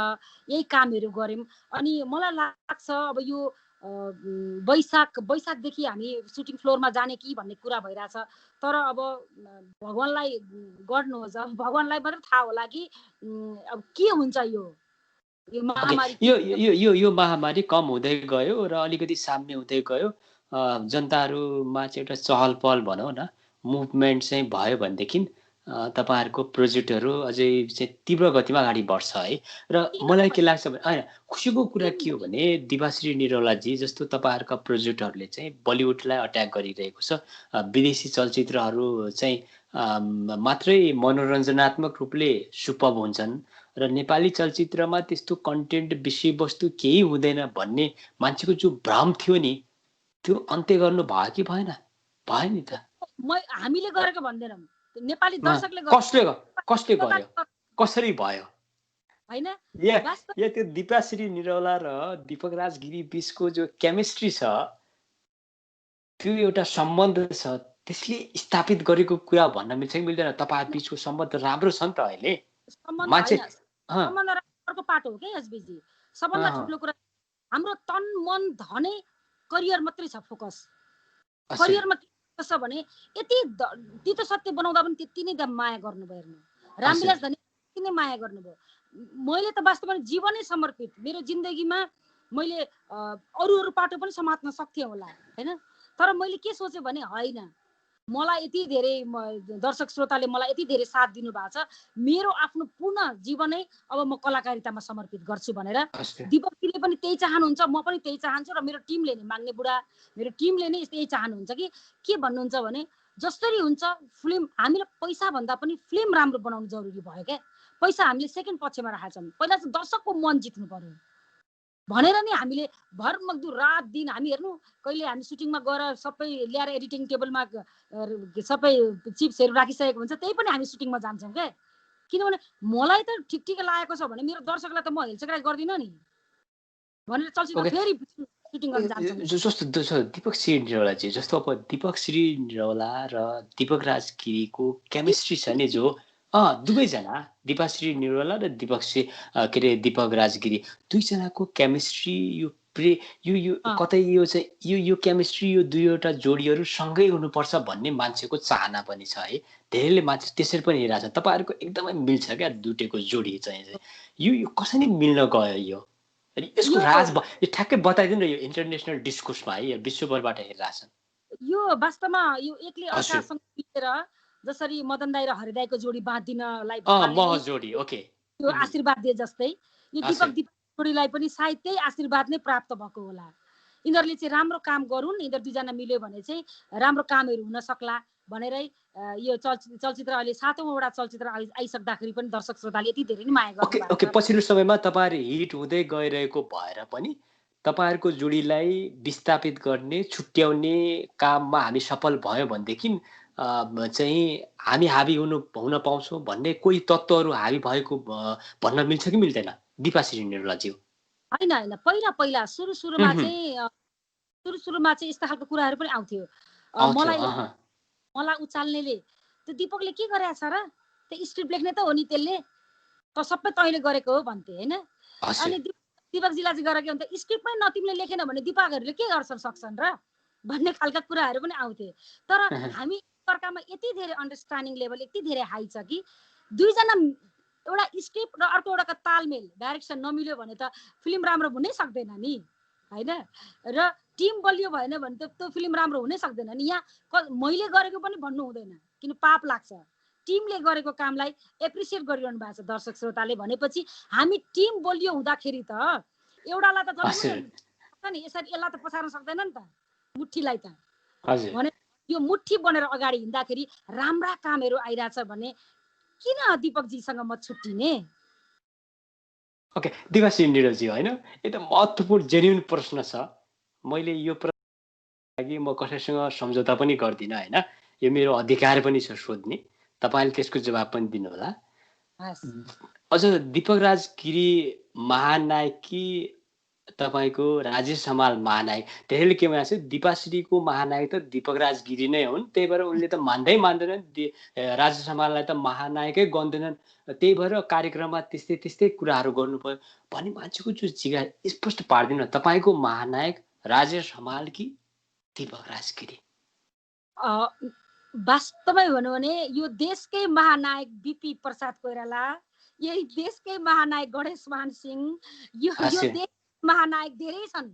Speaker 2: यही कामहरू गऱ्यौँ। अनि मलाई लाग्छ अब यो वैशाखदेखि हामी सुटिङ फ्लोरमा जाने कि भन्ने कुरा भइरहेछ। तर अब भगवानलाई गर्नुहोस्, अब भगवानलाई मात्र थाहा होला कि अब के हुन्छ यो महामारी।
Speaker 1: यो महामारी कम हुँदै गयो र अलिकति साम्य हुँदै गयो, जनताहरूमा चाहिँ एउटा चहल पहल भनौँ न, मुभमेन्ट चाहिँ भयो भनेदेखि तपाईँहरूको प्रोजेक्टहरू अझै चाहिँ तीव्र गतिमा अगाडि बढ्छ है। र मलाई के लाग्छ भने होइन, खुसीको कुरा के हो भने दिवाश्री निरौलाजी जस्तो तपाईँहरूका प्रोजेक्टहरूले चाहिँ बलिउडलाई अट्याक गरिरहेको छ। विदेशी चलचित्रहरू चाहिँ मात्रै मनोरञ्जनात्मक रूपले सुपर हुन्छन् र नेपाली चलचित्रमा त्यस्तो कन्टेन्ट विषयवस्तु केही हुँदैन भन्ने मान्छेको जो भ्रम थियो नि, त्यो अन्त्य गर्नु भयो कि भएन? भयो नि त।
Speaker 2: हामीले गरेको भन्दैनौँ, नेपाली दर्शकले
Speaker 1: कसले गर्यो, कसरी भयो
Speaker 2: हैन?
Speaker 1: या त्यो दिपाश्री निरौला र दीपक राज गिरी बीचको जो केमिस्ट्री छ, त्यो एउटा सम्बन्ध छ, त्यसले स्थापित गरेको कुरा भन्न मिल्छ कि मिल्दैन? तपाईहरु बीचको सम्बन्ध राम्रो छ नि त अहिले।
Speaker 2: मान्छे सम्बन्ध राम्रोको पाटो हो के एसबीजी। सबभन्दा ठुलो कुरा हाम्रो तन मन धनै करियर मात्रै छ, फोकस करियरमा के छ भने यति तितो सत्य बनाउँदा पनि त्यति नै माया गर्नुभयो। हेर्नु रामविलास धनी त्यति नै माया गर्नुभयो। मैले त वास्तवमा जीवनै समर्पित, मेरो जिन्दगीमा मैले अरू पाटो पनि समात्न सक्थेँ होला हैन। तर मैले के सोचेँ भने होइन, मलाई यति धेरै दर्शक श्रोताले मलाई यति धेरै साथ दिनु भएको छ, मेरो आफ्नो पूर्ण जीवनै अब म कलाकारितामा समर्पित गर्छु भनेर दीपकजीले पनि त्यही चाहनुहुन्छ, म पनि त्यही चाहन्छु र मेरो टिमले नै, माग्ने बुढा मेरो टिमले नै त्यही चाहनुहुन्छ कि के भन्नुहुन्छ भने जसरी हुन्छ फिल्म, हामीलाई पैसा भन्दा पनि फिल्म राम्रो बनाउनु जरुरी भयो क्या। पैसा हामीले सेकेन्ड पक्षमा राखेका छौँ, पहिला चाहिँ दर्शकको मन जित्नु पर्यो भनेर नि हामीले भरमग्दुर रात दिन हामी हेर्नु, कहिले हामी सुटिङमा गएर सबै ल्याएर एडिटिङ टेबलमा सबै चिप्सहरू राखिसकेको हुन्छ, त्यही पनि हामी सुटिङमा जान्छौँ क्या। किनभने मलाई त ठिक ठिक लागेको छ भने मेरो दर्शकलाई त म हेलसेक्राइ गर्दिनँ नि भनेर चलचित्र फेरि सुटिङ गर्न जान्छौँ।
Speaker 1: जस्तो दीपकश्री निरौलाजी जस्तो अब दीपकश्री निरौला र दीपक राज गिरीको केमिस्ट्री छ नि, जो दुवैजना दिपाश्री निरौला र दीपक राजगिरी दुईजनाको केमिस्ट्री यो कतै यो चाहिँ यो केमिस्ट्री यो दुईवटा जोडीहरू सँगै हुनुपर्छ भन्ने मान्छेको चाहना पनि छ है। धेरैले मान्छे त्यसरी पनि हेरिरहेछ। तपाईँहरूको एकदमै मिल्छ क्या दुईटैको जोडी चाहिँ। यो कसरी मिल्न गयो यो? यसको राज ठ्याक्कै बताइदिनु न, यो इन्टरनेसनल डिस्कोर्समा है, यो विश्वभरबाट हेरिरहेछन्।
Speaker 2: यो वास्तवमा यो एकले अर्कासँग मिलेर जसरी मदन दाइ र हरिदाइको जोडी बाँधिनलाई
Speaker 1: जोडी ओके
Speaker 2: यो आशीर्वाद दिए जस्तै यो दीपक जोडीलाई पनि सायद त्यही आशीर्वाद नै प्राप्त भएको होला। यिनीहरूले चाहिँ राम्रो काम गरून्, यिनीहरू दुईजना मिल्यो भने चाहिँ राम्रो कामहरू हुन सक्ला भनेरै यो चलचित्र अहिले 7औं वटा चलचित्र आइसक्दाखेरि पनि दर्शक श्रोताले यति धेरै नै माया गर्नुभएको छ।
Speaker 1: ओके, पछिल्लो समयमा तपाईहरु हिट हुँदै गइरहेको भएर पनि तपाईहरुको जोडीलाई विस्थापित गर्ने, छुट्याउने काममा हामी सफल भयो भनेदेखि चाहिँ हामी हाबी हुन पाउँछौँ भन्ने कोही तत्त्वहरू हाबी भएको भन्न मिल्छ कि मिल्दैन दिपाश्री निरौलाज्यू?
Speaker 2: होइन, पहिला सुरुमा चाहिँ यस्ता खालको कुराहरू पनि आउँथ्यो। मलाई उचाल्नेले त्यो दीपकले के गरेछ र, त्यो स्क्रिप्ट लेख्ने त हो नि, त्यसले त सबै तैँले गरेको हो भन्थे हैन। अनि दीपकजीलाई चाहिँ गरेको अन्त स्क्रिप्टमै न तिमीले लेखेन भने दिपाकहरूले के गर्छन् सक्छन् र भन्ने खालका कुराहरू पनि आउँथे। तर हामी एकअर्कामा यति धेरै अन्डरस्ट्यान्डिङ लेभल यति धेरै हाई छ कि दुईजना एउटा स्क्रिप्ट र अर्को एउटाको तालमेल डाइरेक्सन नमिल्यो भने त फिल्म राम्रो हुनै सक्दैन नि हैन। र टिम बलियो भएन भने त त्यो फिल्म राम्रो हुनै सक्दैन नि। यहाँ मैले गरेको पनि भन्नु हुँदैन, किन पाप लाग्छ। टिमले गरेको कामलाई एप्रिसिएट गरिरहनु भएको छ दर्शक श्रोताले भनेपछि हामी टिम बलियो हुँदाखेरि त एउटालाई त नि यसरी यसलाई त पछार्न सक्दैन नि त, मुठीलाई त भने यो मुठी बनेर अगाडि हिँड्दाखेरि राम्रा कामहरू आइरहेछ भने किन दीपकजीसँग म छुट्टिने?
Speaker 1: ओके, दिपाश्री निरौलाजी होइन, एकदम महत्त्वपूर्ण जेन्युन प्रश्न छ। मैले यो लागि म कसैसँग सम्झौता पनि गर्दिनँ होइन, यो मेरो अधिकार पनि छ सोध्ने, तपाईँले त्यसको जवाब पनि दिनुहोला। अझ दीपक राज गिरी महानायकी तपाईँको राजेश हमाल महानायक, धेरैले के भनेको छ दिपाश्रीको महानायक त दीपकराज गिरी नै हुन्, त्यही भएर उनले त मान्दैनन् राजेश हमाललाई त महानायकै गन्दैनन्, त्यही भएर कार्यक्रममा त्यस्तै त्यस्तै कुराहरू गर्नु पर्यो भन्ने मान्छेको जो जिज्ञासा स्पष्ट पार्दिन। तपाईँको महानायक राजेश हमाल कि दीपकराज गिरी?
Speaker 2: वास्तवमै भनौँ भने यो देशकै महानायक बीपी प्रसाद कोइराला, यही देशकै महानायक गणेश मान सिंह, यो देश महानायक धेरै छन्।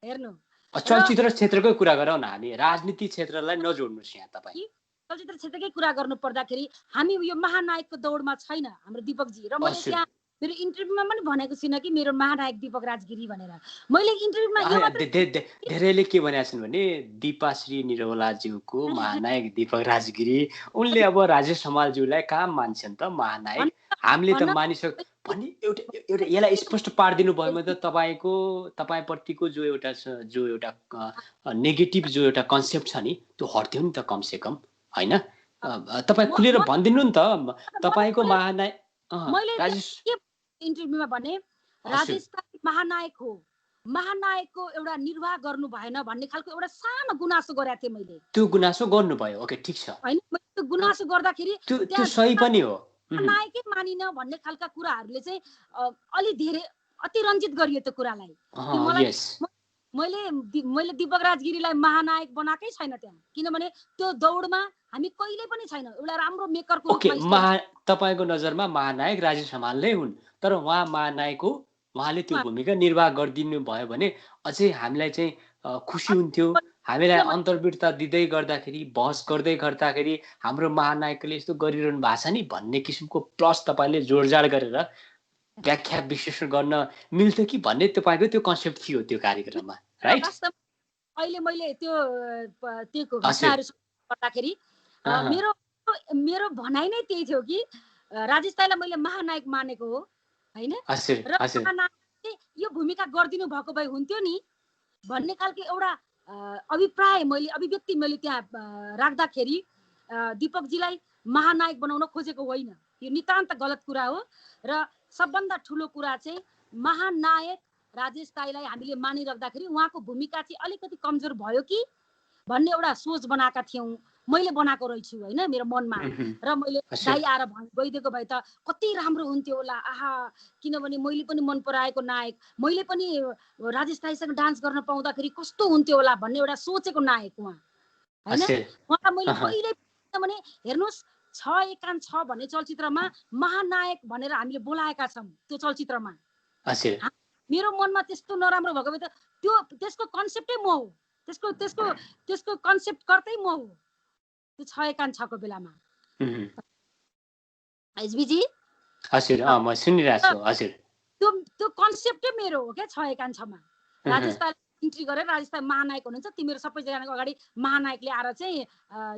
Speaker 2: हेर्नु,
Speaker 1: चलचित्र क्षेत्रकै कुरा गरौँ न, हामी राजनीति क्षेत्रलाई नजोड्नुहोस् यहाँ। तपाईँ
Speaker 2: चलचित्र क्षेत्रकै कुरा गर्नु पर्दाखेरि हामी यो महानायकको दौडमा छैन हाम्रो दीपकजी। र मैले त्यहाँ मेरो इन्टरभ्यूमा पनि भनेको छुइनँ कि मेरो महानायक दीपकराज गिरी भनेर। मैले इन्टरभ्यूमा
Speaker 1: धेरैले के भनेका छन् भने दिपाश्री निरौलाज्यूको महानायक दीपकराज गिरी, उनले अब राजेश हमालज्यूलाई कहाँ मान्छन् त महानायक, हामीले त मानिसक्यो भन्ने एउटा यसलाई स्पष्ट पारिदिनु भयो भने त तपाईँप्रतिको जो एउटा नेगेटिभ जो एउटा कन्सेप्ट छ नि त्यो हट्थ्यो नि त कमसे कम, होइन? तपाईँ खुलेर भनिदिनु नि त तपाईँको महानायक।
Speaker 2: इन्टरभ्यूमा भने राजेश महानायक हो, महानायकको एउटा निर्वाह गर्नु भएन भन्ने खालको एउटा सानो गुनासो गरेको थिएँ मैले।
Speaker 1: त्यो गुनासो गर्नुभयो, ओके ठिक छ,
Speaker 2: होइन? त्यो गुनासो गर्दाखेरि
Speaker 1: त्यो सही पनि हो,
Speaker 2: महानायकै मानिन भन्ने खालका कुराहरूले चाहिँ अलि धेरै अतिरञ्जित गरियो त्यो कुरालाई। मैले दीपकराज गिरीलाई महानायक बनाएकै छैन त्यहाँ, किनभने त्यो दौडमा हामी कहिले पनि छैन। एउटा राम्रो मेकरको
Speaker 1: रूपमा तपाईको नजरमा महानायक राजेश हमाल नै हुन्, तर उहाँ महानायक हो, उहाँले त्यो भूमिका निर्वाह गरिदिनु भयो भने अझै हामीलाई चाहिँ खुसी हुन्थ्यो। हामीलाई अन्तर्वृत्ता दिँदै गर्दाखेरि, बहस गर्दै गर्दाखेरि हाम्रो महानायकले यस्तो गरिरहनु भएको छ नि भन्ने किसिमको प्लस तपाईँले जोडजाड गरेर व्याख्या विश्लेषण गर्न मिल्थ्यो कि भन्ने तपाईँको त्यो कन्सेप्ट थियो त्यो कार्यक्रममा, राइट?
Speaker 2: अहिले मैले त्यो घटनाहरू गर्दाखेरि मेरो भनाइ नै त्यही थियो कि राजेश दाइलाई मैले महानायक मानेको हो, होइन? र महानायकले यो भूमिका गरिदिनु भएको भए हुन्थ्यो नि भन्ने खालको एउटा अभिप्राय अभिव्यक्ति मैले त्यहाँ राख्दाखेरि दीपकजीलाई महानायक बनाउन खोजेको होइन। यो नितान्त गलत कुरा हो। र सबभन्दा ठुलो कुरा चाहिँ महानायक राजेश दाइलाई हामीले मानिराख्दाखेरि उहाँको भूमिका चाहिँ अलिकति कमजोर भयो कि भन्ने एउटा सोच बनाएका थियौँ, मैले बनाएको रहेछु, होइन? मेरो मनमा। र मैले दाइ आएर भइदिएको भए त कति राम्रो हुन्थ्यो होला, आहा, किनभने मैले पनि मन पराएको नायक, मैले पनि राजेश दाइसँग डान्स गर्न पाउँदाखेरि कस्तो हुन्थ्यो होला भन्ने एउटा सोचेको नायक उहाँ, होइन? उहाँलाई मैले कहिले भने हेर्नुहोस् 6 एकान 6 भन्ने चलचित्रमा महानायक भनेर हामीले बोलाएका छौँ। त्यो चलचित्रमा मेरो मनमा त्यस्तो नराम्रो भएको भए त त्यसको कन्सेप्टै म हो, त्यसको कन्सेप्ट कर्तै म हो त्यो 6 एकान 6 को बेलामा। एसबीजी
Speaker 1: म सुनिरहेको छु। हजुर,
Speaker 2: त्यो कन्सेप्टै मेरो हो क्या। 6 एकान 6 मा राजेश दाइले इन्ट्री गरेर राजेश दाइ महानायक हुनुहुन्छ, तिमीहरू सबैजनाको अगाडि महानायकले आएर चाहिँ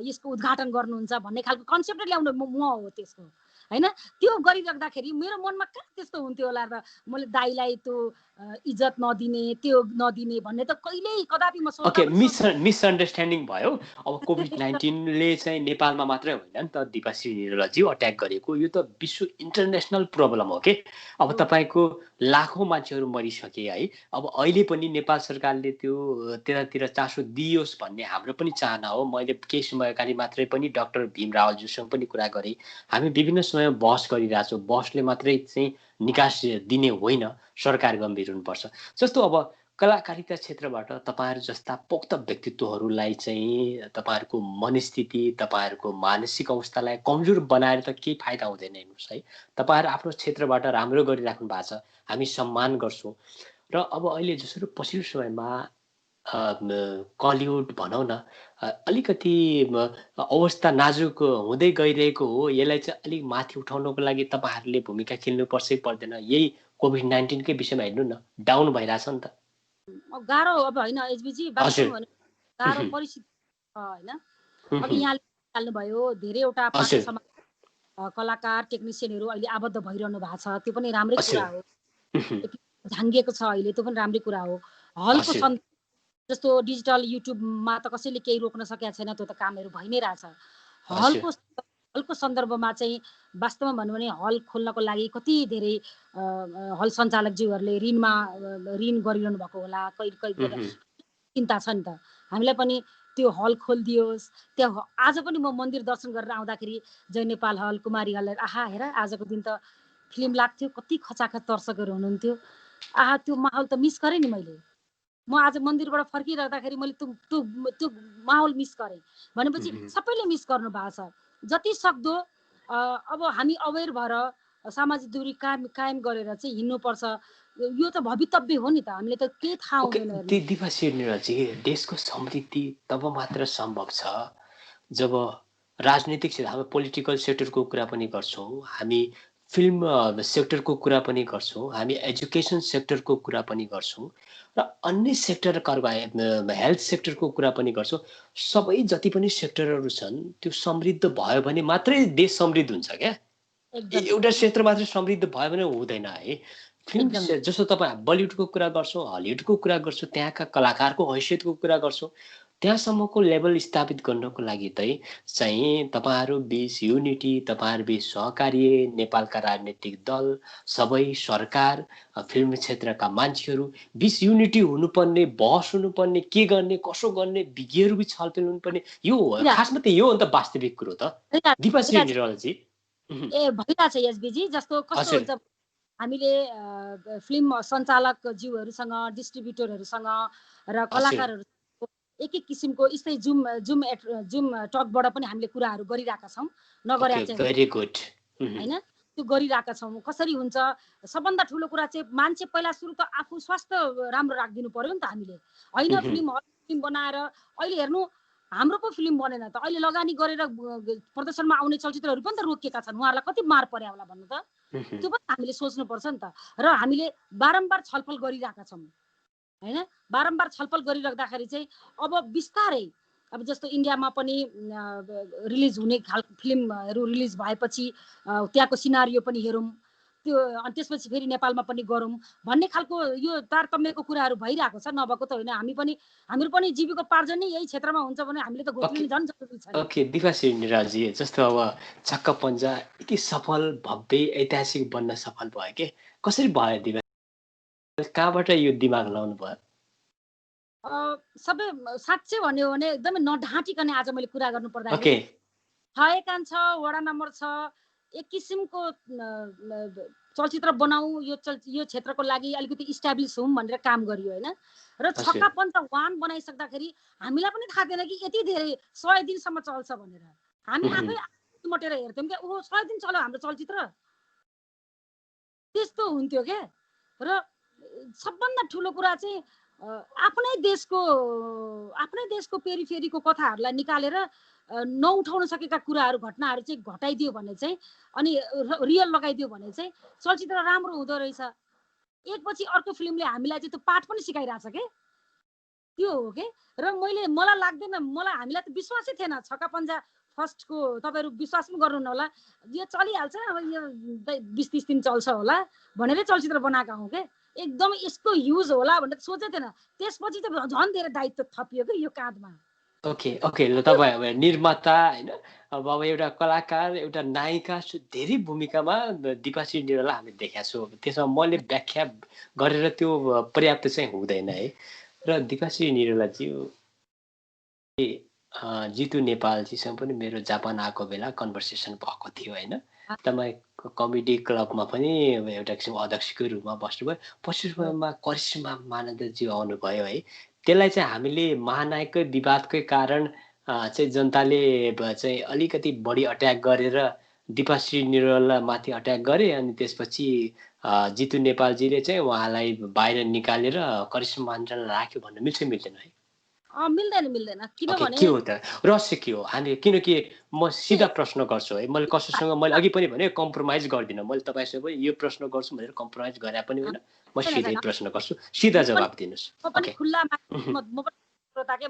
Speaker 2: यसको उद्घाटन गर्नुहुन्छ भन्ने खालको कन्सेप्टै ल्याउनु म हो त्यसको, होइन? त्यो गरिराख्दाखेरि मेरो मनमा कहाँ त्यस्तो हुन्थ्यो होला र मैले दाइलाई त्यो इज्जत नदिने, त्यो नदिने भन्ने त कहिल्यै कदापि म सोच्दिनँ।
Speaker 1: ओके, मिसअन्डरस्ट्यान्डिङ भयो। अब कोभिड-19ले चाहिँ नेपालमा मात्रै होइन नि त दिपाश्री निरौलाज्यू अट्याक गरेको, यो त विश्व इन्टरनेसनल प्रब्लम हो के। अब तपाईँको लाखौँ मान्छेहरू मरिसके है। अब अहिले पनि नेपाल सरकारले त्यो त्यतातिर चासो दियोस् भन्ने हाम्रो पनि चाहना हो। मैले केही समय अगाडि मात्रै पनि डाक्टर भीम रावलज्यूसँग पनि कुरा गरेँ। हामी विभिन्न समयमा बहस गरिरहेको छौँ। बहसले मात्रै चाहिँ निकास दिने होइन, सरकार गम्भीर हुनुपर्छ। जस्तो अब कलाकारिता क्षेत्रबाट तपाईँहरू जस्ता पोक्त व्यक्तित्वहरूलाई चाहिँ तपाईँहरूको मनस्थिति, तपाईँहरूको मानसिक अवस्थालाई कमजोर बनाएर त केही फाइदा हुँदैन। हेर्नुहोस् है, तपाईँहरू आफ्नो क्षेत्रबाट राम्रो गरिराख्नु भएको छ, हामी सम्मान गर्छौँ। र अब अहिले जसरी पछिल्लो समयमा कलिउड भनौँ न अलिकति अवस्था नाजुक हुँदै गइरहेको हो, यसलाई चाहिँ अलिक माथि उठाउनको लागि तपाईँहरूले भूमिका खेल्नुपर्छै पर्दैन? यही कोभिड-19कै विषयमा हेर्नु न, डाउन भइरहेछ नि त।
Speaker 2: गाह्रो अब होइन एसबीजी, गाह्रो परिस्थिति होइन। अब यहाँले हाल्नुभयो धेरैवटा पार्टी समाज कलाकार टेक्निसियनहरू अहिले आबद्ध भइरहनु भएको छ, त्यो पनि राम्रै कुरा हो। झाङ्गिएको छ अहिले, त्यो पनि राम्रै कुरा हो। हलको छन् जस्तो डिजिटल युट्युबमा त कसैले केही रोक्न सकेको छैन, त्यो त कामहरू भइ नै रहेछ। हलको हलको सन्दर्भमा चाहिँ वास्तवमा भन्नु भने हल खोल्नको लागि कति धेरै हल सञ्चालकज्यूहरूले ऋण गरिरहनु भएको होला, कहिले कहिले चिन्ता छ नि त। हामीलाई पनि त्यो हल खोलिदियोस्। त्यहाँ आज पनि म मन्दिर दर्शन गरेर आउँदाखेरि जय नेपाल हल, कुमारी हल, आहा हेर आजको दिन त फिल्म लाग्थ्यो, कति खचाखच दर्शकहरू हुनुहुन्थ्यो, आहा त्यो माहौल त मिस गरेँ नि मैले। म आज मन्दिरबाट फर्किरहँदाखेरि मैले त्यो माहौल मिस गरेँ। भनेपछि सबैले मिस गर्नु भएको छ। जति सक्दो अब हामी अवेर भएर सामाजिक दूरी कायम गरेर चाहिँ हिँड्नुपर्छ। यो त भवितव्य हो नि त, हामीले त केही थाहा हुँदैन।
Speaker 1: दिपाश्री निरलजी, देशको समृद्धि तब मात्र सम्भव छ जब राजनीतिक क्षेत्र, हामी पोलिटिकल सेक्टरको कुरा पनि गर्छौँ, हामी फिल्म सेक्टरको कुरा पनि गर्छौँ, हामी एजुकेसन सेक्टरको कुरा पनि गर्छौँ र अन्य सेक्टरहरूको हेल्थ सेक्टरको कुरा पनि गर्छौँ। सबै जति पनि सेक्टरहरू छन् त्यो समृद्ध भयो भने मात्रै देश समृद्ध हुन्छ क्या। एउटा क्षेत्र मात्रै समृद्ध भयो भने हुँदैन है। फिल्म जस्तो तपाईँ बलिउडको कुरा गर्छौँ, हलिउडको कुरा गर्छौँ, त्यहाँका कलाकारको हैसियतको कुरा गर्छौँ, त्यहाँसम्मको लेभल स्थापित गर्नको लागि चाहिँ तपाईँहरू बीच युनिटी, तपाईँहरू बीच सहकार्य, नेपालका राजनीतिक दल, सबै सरकार, फिल्म क्षेत्रका मान्छेहरू बीच युनिटी हुनुपर्ने, बहस हुनुपर्ने, के गर्ने कसो गर्ने, विज्ञहरू बीच छलफल हुनुपर्ने। यो खासमा त यो हो नि त वास्तविक कुरो त दिपाश्री निरलजी।
Speaker 2: भइरहेछ एसबीजी। जस्तो कस्तो हुन्छ, हामीले फिल्म सञ्चालकज्यूहरूसँग, डिस्ट्रिब्युटरहरूसँग र कलाकारहरूसँग एक किसिमको यस्तै जुम टकबाट पनि हामीले कुराहरू गरिरहेका छौँ। नगरेका चाहिँ
Speaker 1: भेरी गुड
Speaker 2: हैन, त्यो गरिरहेका छौँ। कसरी हुन्छ, सबभन्दा ठुलो कुरा चाहिँ मान्छे पहिला सुरु त आफू स्वास्थ्य राम्रो राखिदिनु पर्यो नि त हामीले। हैन फिल्म बनाएर अहिले हेर्नु हाम्रो पो फिल्म बनेन त, अहिले लगानी गरेर प्रदर्शनमा आउने चलचित्रहरू पनि त रोकिएका छन्। उहाँहरूलाई कति मार पर्यो होला भन्नु त, त्यो पनि हामीले सोच्नुपर्छ नि त। र हामीले बारम्बार छलफल गरिरहेका छौँ हैन। बारम्बार छलफल गरिराख्दाखेरि चाहिँ अब बिस्तारै, अब जस्तो इन्डियामा पनि रिलिज हुने खालको फिल्महरू रिलिज भएपछि त्यहाँको सिनारियो पनि हेरौँ, त्यो अनि त्यसपछि फेरि नेपालमा पनि गरौँ भन्ने खालको यो तारतम्यको कुराहरू भइरहेको छ। नभएको त होइन, हामीहरू पनि जीविकोपार्जन नै यही क्षेत्रमा हुन्छ भने हामीले त घोच्नु झन् जरुरी छ।
Speaker 1: ओके दिपाश्री निरलजी, जस्तो अब छक्का पञ्जा यति सफल, भव्य, ऐतिहासिक बन्न सफल भयो के, कसरी भयो दिपाश्री? कहाँबाट यो दिमाग लाउनु भयो?
Speaker 2: सबै साँच्चै भन्यो भने एकदमै नढाँटिकन आज मैले कुरा गर्नु पर्दाखेरि एकांश छ, वडा नम्बर छ, एक किसिमको चलचित्र बनाऊ, यो क्षेत्रको लागि अलिकति इस्टाब्लिस हौँ भनेर काम गरियो होइन। र छक्का पञ्चा 1 बनाइसक्दाखेरि हामीलाई पनि थाहा थिएन कि यति धेरै 100 दिनसम्म चल्छ भनेर। हामी आफै मटेर हेर्थ्यौँ क्या, ओहो 100 दिन चल्यो हाम्रो चलचित्र, त्यस्तो हुन्थ्यो क्या। र सबभन्दा ठुलो कुरा चाहिँ आफ्नै देशको पेरिफेरीको कथाहरूलाई निकालेर नउठाउन सकेका कुराहरू, घटनाहरू चाहिँ घटाइदियो भने चाहिँ, अनि रियल लगाइदियो भने चाहिँ चलचित्र राम्रो हुँदो रहेछ। एकपछि अर्को फिल्मले हामीलाई चाहिँ त्यो पाठ पनि सिकाइरहेछ के, त्यो हो के। र मलाई लाग्दैन, हामीलाई त विश्वासै थिएन। छक्का पञ्जा फर्स्टको तपाईँहरू विश्वास पनि गर्नुहुन्न होला, यो चलिहाल्छ, अब यो 20-30 दिन चल्छ होला भनेरै चलचित्र बनाएका हौँ के। एकदम यसको युज होला भनेर सोचेको थिएन। त्यसपछि त झन् धेरै दायित्व थपियो कि यो काँधमा।
Speaker 1: ओके ल तपाईँ अब निर्माता होइन, अब एउटा कलाकार, एउटा नायिका, धेरै भूमिकामा दिपाश्री निरललाई हामीले देखेका छौँ। त्यसमा मैले व्याख्या गरेर त्यो पर्याप्त चाहिँ हुँदैन है। र दिपाश्री निरलजी, जितु नेपालजीसँग पनि मेरो जापान आएको बेला कन्भर्सेसन भएको थियो होइन। तपाईँ कमेडी क्लबमा पनि एउटा किसिमको अध्यक्षको रूपमा बस्नुभयो, पछि समयमा करिश्मा मानन्दज्यू आउनुभयो है। त्यसलाई चाहिँ हामीले महानायककै विवादकै कारण चाहिँ जनताले चाहिँ अलिकति बढी अट्याक गरेर दिपाश्री निरललाई माथि अट्याक गरे, अनि त्यसपछि जितु नेपालजीले चाहिँ उहाँलाई बाहिर निकालेर करिश्मा मानन्दलाई राख्यो भन्न मिल्छ मिल्दैन है?
Speaker 2: मिल्दैन किनभने
Speaker 1: के हो त रहस्य के हो? हामी किनकि म सिधा प्रश्न गर्छु है, मैले कसैसँग मैले अघि पनि भने कम्प्रोमाइज गर्दिनँ। मैले तपाईँसँग यो प्रश्न गर्छु भनेर कम्प्रोमाइज गरे पनि होइन, म सिधै प्रश्न गर्छु, सिधा जवाब दिनुहोस्।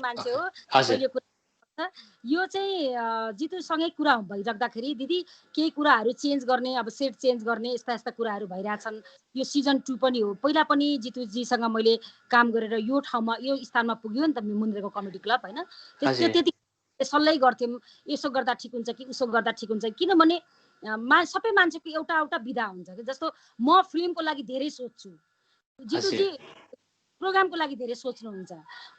Speaker 2: मान्छे हो। यो चाहिँ जितुसँगै कुरा भइराख्दाखेरि दिदी केही कुराहरू चेन्ज गर्ने, अब सेट चेन्ज गर्ने यस्ता कुराहरू भइरहेछन्। यो सिजन 2 पनि हो। पहिला पनि जितुजीसँग मैले काम गरेर यो ठाउँमा यो स्थानमा पुग्यो नि त मुन्द्रेको कमेडी क्लब होइन। त्यति सल्लाह गर्थ्यौँ, यसो गर्दा ठिक हुन्छ कि उसो गर्दा ठिक हुन्छ, किनभने सबै मान्छेको एउटा एउटा विधा हुन्छ कि। जस्तो म फिल्मको लागि धेरै सोच्छु, जितुजी प्रोग्रामको लागि धेरै सोच्नुहुन्छ,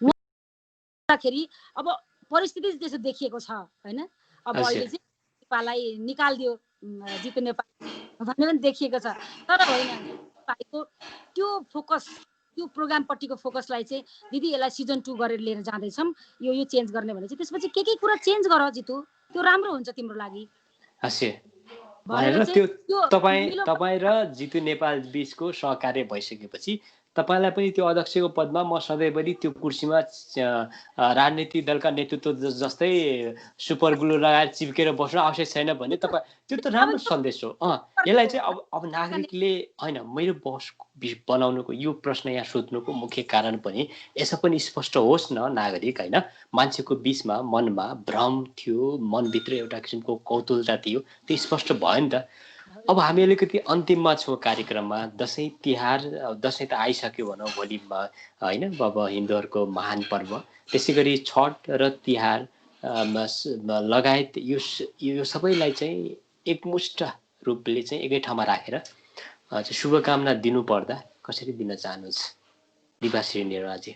Speaker 2: उहाँखेरि अब परिस्थिति त्यसो देखिएको छ होइन। अब अहिले चाहिँ नेपाललाई निकालिदियो जितु नेपाल भन्ने पनि देखिएको छ, तर होइन भाइको त्यो फोकस, त्यो प्रोग्रामपट्टिको फोकसलाई चाहिँ दिदी यसलाई सिजन 2 गरेर लिएर जाँदैछौँ, यो चेन्ज गर्ने भने चाहिँ त्यसपछि के कुरा चेन्ज गर जितु, त्यो राम्रो हुन्छ तिम्रो लागि
Speaker 1: भनेर त्यो तपाईँ र जितु नेपाल बिचको सहकार्य भइसकेपछि तपाईँलाई पनि त्यो अध्यक्षको पदमा म सधैँभरि त्यो कुर्सीमा राजनीतिक दलका नेतृत्व जस्तै सुपर ग्लु लगाएर चिप्केर बस्नु आवश्यक छैन भन्ने तपाईँ, त्यो त राम्रो सन्देश हो। यसलाई चाहिँ अब नागरिकले होइन, मेरो बस बनाउनुको यो प्रश्न यहाँ सोध्नुको मुख्य कारण पनि यसो पनि स्पष्ट होस् न नागरिक होइन। मान्छेको बिचमा मनमा भ्रम थियो, मनभित्र एउटा किसिमको कौतुलता थियो, त्यो स्पष्ट भयो नि त। अब हामी अलिकति अन्तिममा छौँ कार्यक्रममा। दसैँ तिहार, दसैँ त आइसक्यो भनौँ भोलिमा होइन, अब हिन्दूहरूको महान पर्व। त्यसै गरी छठ र तिहार लगायत यो सबैलाई चाहिँ एकमुष्ट रूपले चाहिँ एकै ठाउँमा राखेर शुभकामना दिनुपर्दा कसरी दिन चाहनुहुन्छ दिपाश्री निरौलाजी?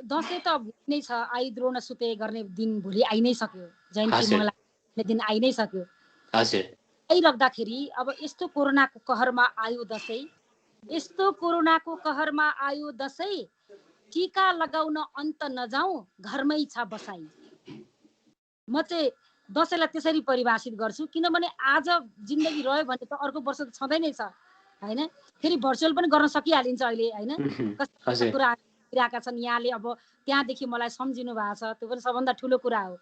Speaker 2: दसैँ त भोलि नै छ, आइद्रो नसुते गर्ने दिन भोलि आइ नै सक्यो, जयन्ती मङ्गला दिन आइ नै सक्यो।
Speaker 1: हजुर,
Speaker 2: आइराख्दाखेरि अब यस्तो कोरोनाको कहरमा आयो दसैँ, यस्तो कोरोनाको कहरमा आयो दसैँ, टीका लगाउन अन्त नजाउँ, घरमै छ बसाई। म चाहिँ दसैँलाई त्यसरी परिभाषित गर्छु, किनभने आज जिन्दगी रह्यो भने त अर्को वर्ष त छँदै नै छ होइन। फेरि भर्चुअल पनि गर्न सकिहालिन्छ अहिले होइन। कस्तो कुरा आएका छन् यहाँले, अब त्यहाँदेखि मलाई सम्झिनु भएको छ, त्यो पनि सबभन्दा ठुलो कुरा हो।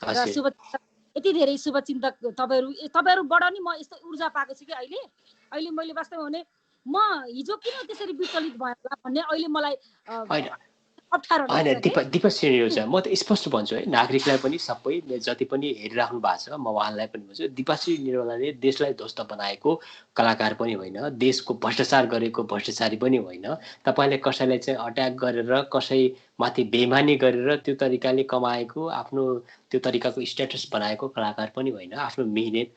Speaker 2: र यति धेरै शुभचिन्तक तपाईँहरूबाट नि म यस्तो ऊर्जा पाएको छु कि अहिले मैले वास्तवमा भने म हिजो किन त्यसरी विचलित भयो होला भन्ने अहिले मलाई अप्ठ्यारो
Speaker 1: लाग्छ। दिपाश्री निरौला, म त स्पष्ट भन्छु है, नागरिकलाई पनि सबै जति पनि हेरिराख्नु भएको छ, म उहाँलाई पनि भन्छु, दिपाश्री निरौलाले देशलाई ध्वस्त बनाएको कलाकार पनि होइन, देशको भ्रष्टाचार गरेको भ्रष्टाचारी पनि होइन। तपाईँले कसैलाई चाहिँ अट्याक गरेर कसैमाथि बेइमानी गरेर त्यो तरिकाले कमाएको आफ्नो त्यो तरिकाको स्ट्याटस बनाएको कलाकार पनि होइन। आफ्नो मिहिनेत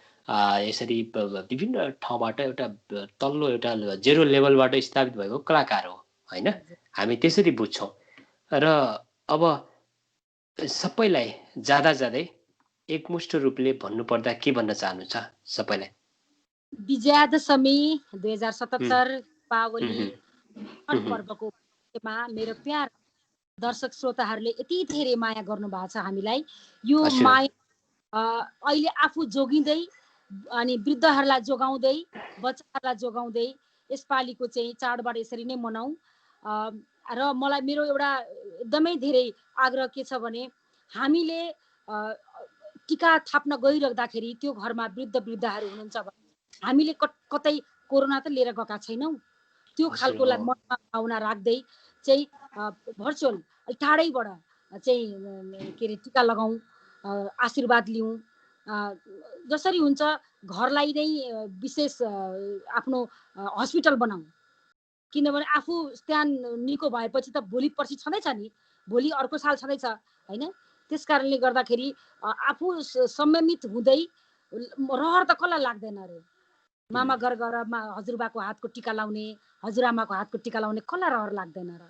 Speaker 1: यसरी विभिन्न ठाउँबाट एउटा तल्लो एउटा जेरो लेभलबाट स्थापित भएको कलाकार हो होइन। हामी त्यसरी बुझ्छौँ। र अब सबैलाई जाँदै एकमुष्ट रूपले भन्नुपर्दा के भन्न चाहनुहुन्छ सबैलाई?
Speaker 2: विजयादशमी 2077 पावली पर्वको मेरो प्यार दर्शक श्रोताहरूले यति धेरै माया गर्नु भएको छ हामीलाई। यो माया अहिले आफू जोगिँदै अनि वृद्धहरूलाई जोगाउँदै बच्चाहरूलाई जोगाउँदै यसपालिको चाहिँ चाडबाड यसरी नै मनाऊ। र मलाई मेरो एउटा एकदमै धेरै आग्रह के छ भने हामीले टीका थाप्न गइराख्दाखेरि त्यो घरमा वृद्धहरू हुनुहुन्छ भने हामीले कतै कोरोना त लिएर गएका छैनौँ, त्यो खालकोलाई मनमा भावना राख्दै चाहिँ भर्चुअल टाढैबाट चाहिँ के अरे टीका लगाउँ, आशीर्वाद लिउँ। जसरी हुन्छ घरलाई नै विशेष आफ्नो हस्पिटल बनाऊ, किनभने आफू त्यहाँ निको भएपछि त भोलि पर्सि छँदैछ नि, भोलि अर्को साल छँदैछ होइन। त्यस कारणले गर्दाखेरि आफू संयमित हुँदै रहर त कसलाई लाग्दैन अरे, मामा घर गएर हजुरबाको हातको टीका लाउने, हजुरआमाको हातको टीका लाउने कसलाई रहर लाग्दैन र।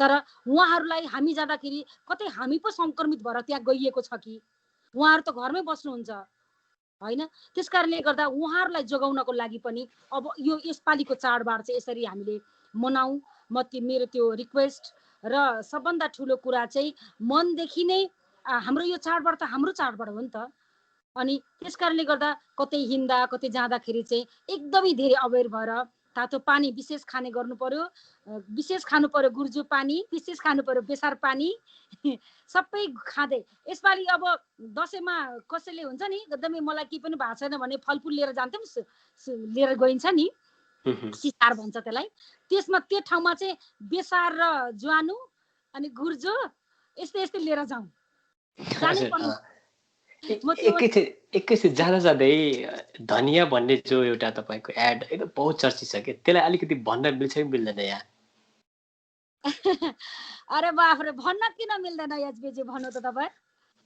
Speaker 2: तर उहाँहरूलाई हामी जाँदाखेरि कतै हामी पो सङ्क्रमित भएर त्यहाँ गइएको छ कि, उहाँहरू त घरमै बस्नुहुन्छ होइन। त्यस कारणले गर्दा उहाँहरूलाई जोगाउनको लागि पनि अब यसपालिको चाडबाड चाहिँ यसरी हामीले मनाऊ। मेरो त्यो रिक्वेस्ट र सबभन्दा ठुलो कुरा चाहिँ मनदेखि नै हाम्रो यो चाडबाड त हाम्रो चाडबाड हो नि त। अनि त्यस कारणले गर्दा कतै हिँड्दा कतै जाँदाखेरि चाहिँ एकदमै धेरै अवेर भएर तातो पानी विशेष खाने गर्नु पर्यो, विशेष खानु पर्यो गुर्जो पानी, विशेष खानु पर्यो बेसार पानी, सबै खाँदै। यसपालि अब दसैँमा कसैले हुन्छ नि एकदमै मलाई केही पनि भएको छैन भने फलफुल लिएर जान्थ्यौँ, लिएर गइन्छ नि, सिसार भन्छ त्यसलाई। त्यसमा त्यो ठाउँमा चाहिँ बेसार र ज्वानो अनि गुर्जो यस्तै लिएर जाउँ।
Speaker 1: एकैछिन जाँदै धनिया भन्ने जो एउटा तपाईँको एड एकदम बहुत चर्चित छ कि, त्यसलाई अलिकति भन्न मिल्छ कि मिल्दैन यहाँ?
Speaker 2: अरे बाफ रे, भन्न किन मिल्दैन एचबीजी, भन्नु त तपाईँ।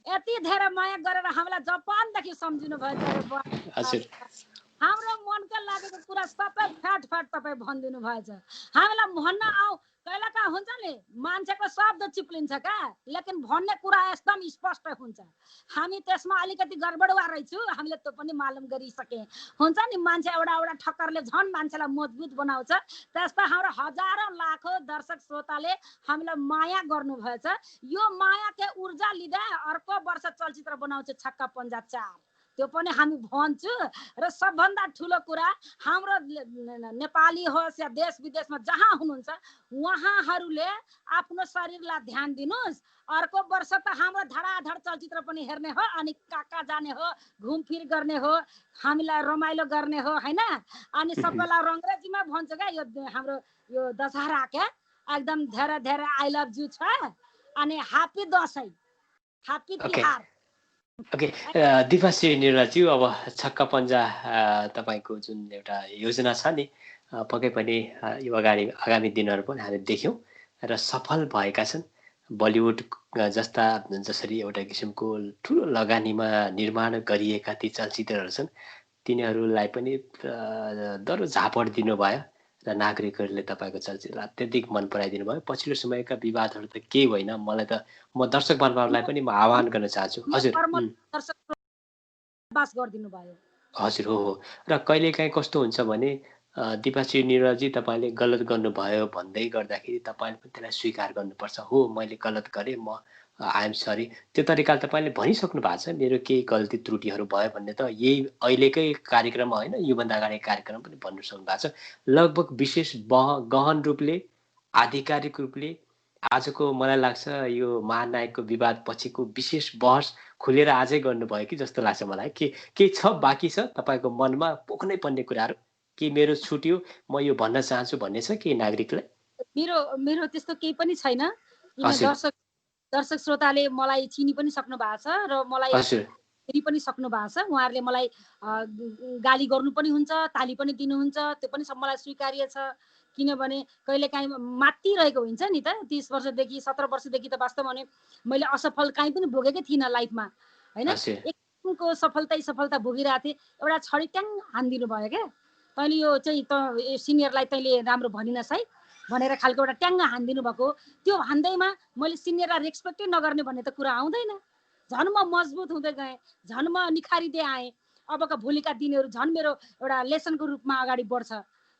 Speaker 2: यति धेरै माया गरेर हामीलाई जापानदेखि सम्झिनु भएछ।
Speaker 1: हजुर
Speaker 2: हाम्रो मनका लागेको कुरा सबै फ्याट फ्याट तपाईँ भनिदिनु भएछ। हामीलाई भन्न आऊ कहिलेकाहीँ हुन्छ नि मान्छेको शब्द चिप्लिन्छ क्या, लेकिन भन्ने कुरा एकदम स्पष्ट हुन्छ। हामी त्यसमा अलिकति गडबडवा रहेछु, हामीले त्यो पनि मालुम गरिसके। हुन्छ नि मान्छे एउटा ठक्करले झन् मान्छेलाई मजबुत बनाउँछ। त्यस्ता हाम्रो हजारौँ लाखौँ दर्शक श्रोताले हामीलाई माया गर्नुभएछ। यो मायाकै ऊर्जा लिँदै अर्को वर्ष चलचित्र बनाउँछु छक्का पञ्जा 4। त्यो पनि हामी भन्छु। र सबभन्दा ठुलो कुरा हाम्रो नेपाली होस् या देश विदेशमा जहाँ हुनुहुन्छ उहाँहरूले आफ्नो शरीरलाई ध्यान दिनुहोस्। अर्को वर्ष त हाम्रो धडाधड चलचित्र पनि हेर्ने हो, अनि कहाँ जाने हो, घुमफिर गर्ने हो, हामीलाई रमाइलो गर्ने हो हैन। अनि सबैलाई अङ्ग्रेजीमा भन्छ क्या, यो हाम्रो यो दशहरा क्या एकदम धेरै धेरै आई लभ यू छ। अनि happy Dashain, happy Tihar.
Speaker 1: Okay Dipashree निरुलाज्यू, अब छक्का पञ्जा तपाईँको जुन एउटा योजना छ नि पक्कै पनि यो आगामी दिनहरू पनि हामीले देख्यौँ र सफल भएका छन्। बलिउड जस्ता जसरी एउटा किसिमको ठुलो लगानीमा निर्माण गरिएका ती चलचित्रहरू छन्, तिनीहरूलाई पनि दरो झापड दिनुभयो र नागरिकहरूले तपाईँको चलचित्रलाई अत्यधिक मन पराइदिनु भयो। पछिल्लो समयका विवादहरू त केही होइन। मलाई त म दर्शक बान्धवहरूलाई पनि म आह्वान गर्न चाहन्छु। हजुर हजुर हो। र कहिलेकाहीँ कस्तो हुन्छ भने दिपाश्री निरुलाजी तपाईँले गलत गर्नुभयो भन्दै गर्दाखेरि तपाईँले पनि त्यसलाई स्वीकार गर्नुपर्छ। हो मैले गलत गरेँ, म आइएम सरी। त्यो तरिकाले तपाईँले भनिसक्नु भएको छ मेरो केही गल्ती त्रुटिहरू भयो भन्ने त यही अहिलेकै कार्यक्रममा होइन, योभन्दा अगाडिको कार्यक्रम पनि भन्नु सक्नु भएको छ। लगभग विशेष गहन रूपले आधिकारिक रूपले आजको मलाई लाग्छ यो महानायकको विवाद पछिको विशेष बहस खुलेर आजै गर्नुभयो कि जस्तो लाग्छ मलाई। के छ बाँकी छ तपाईँको मनमा पोख्नै पर्ने कुराहरू? के मेरो छुट्यो, म यो भन्न चाहन्छु भन्ने छ के नागरिकलाई?
Speaker 2: मेरो त्यस्तो केही पनि छैन। किन दर्शक श्रोताले मलाई चिनी पनि सक्नु भएको छ र मलाई हेरि पनि सक्नु भएको छ। उहाँहरूले मलाई गाली गर्नु पनि हुन्छ, ताली पनि दिनुहुन्छ, त्यो पनि सब मलाई स्वीकार्य छ। किनभने कहिलेकाहीँ मात्तिरहेको हुन्छ नि त। 30 वर्षदेखि 17 वर्षदेखि त वास्तवमा भने मैले असफल काहीँ पनि भोगेकै थिइनँ लाइफमा होइन। एकको सफलता भोगिरहेको थिएँ। एउटा छडी ट्याङ हानिदिनु भयो क्या, तैँले यो चाहिँ त सिनियरलाई तैँले राम्रो भनिनस् है भनेर खालको एउटा ट्याङ्ग हानिदिनु भएको। त्यो हान्दैमा मैले सिनियरलाई रेस्पेक्टै नगर्ने भन्ने त कुरा आउँदैन। झन् म मजबुत हुँदै गएँ, झन् म निखारिँदै आएँ। अबका भोलिका दिनहरू झन् मेरो एउटा लेसनको रूपमा अगाडि बढ्छ।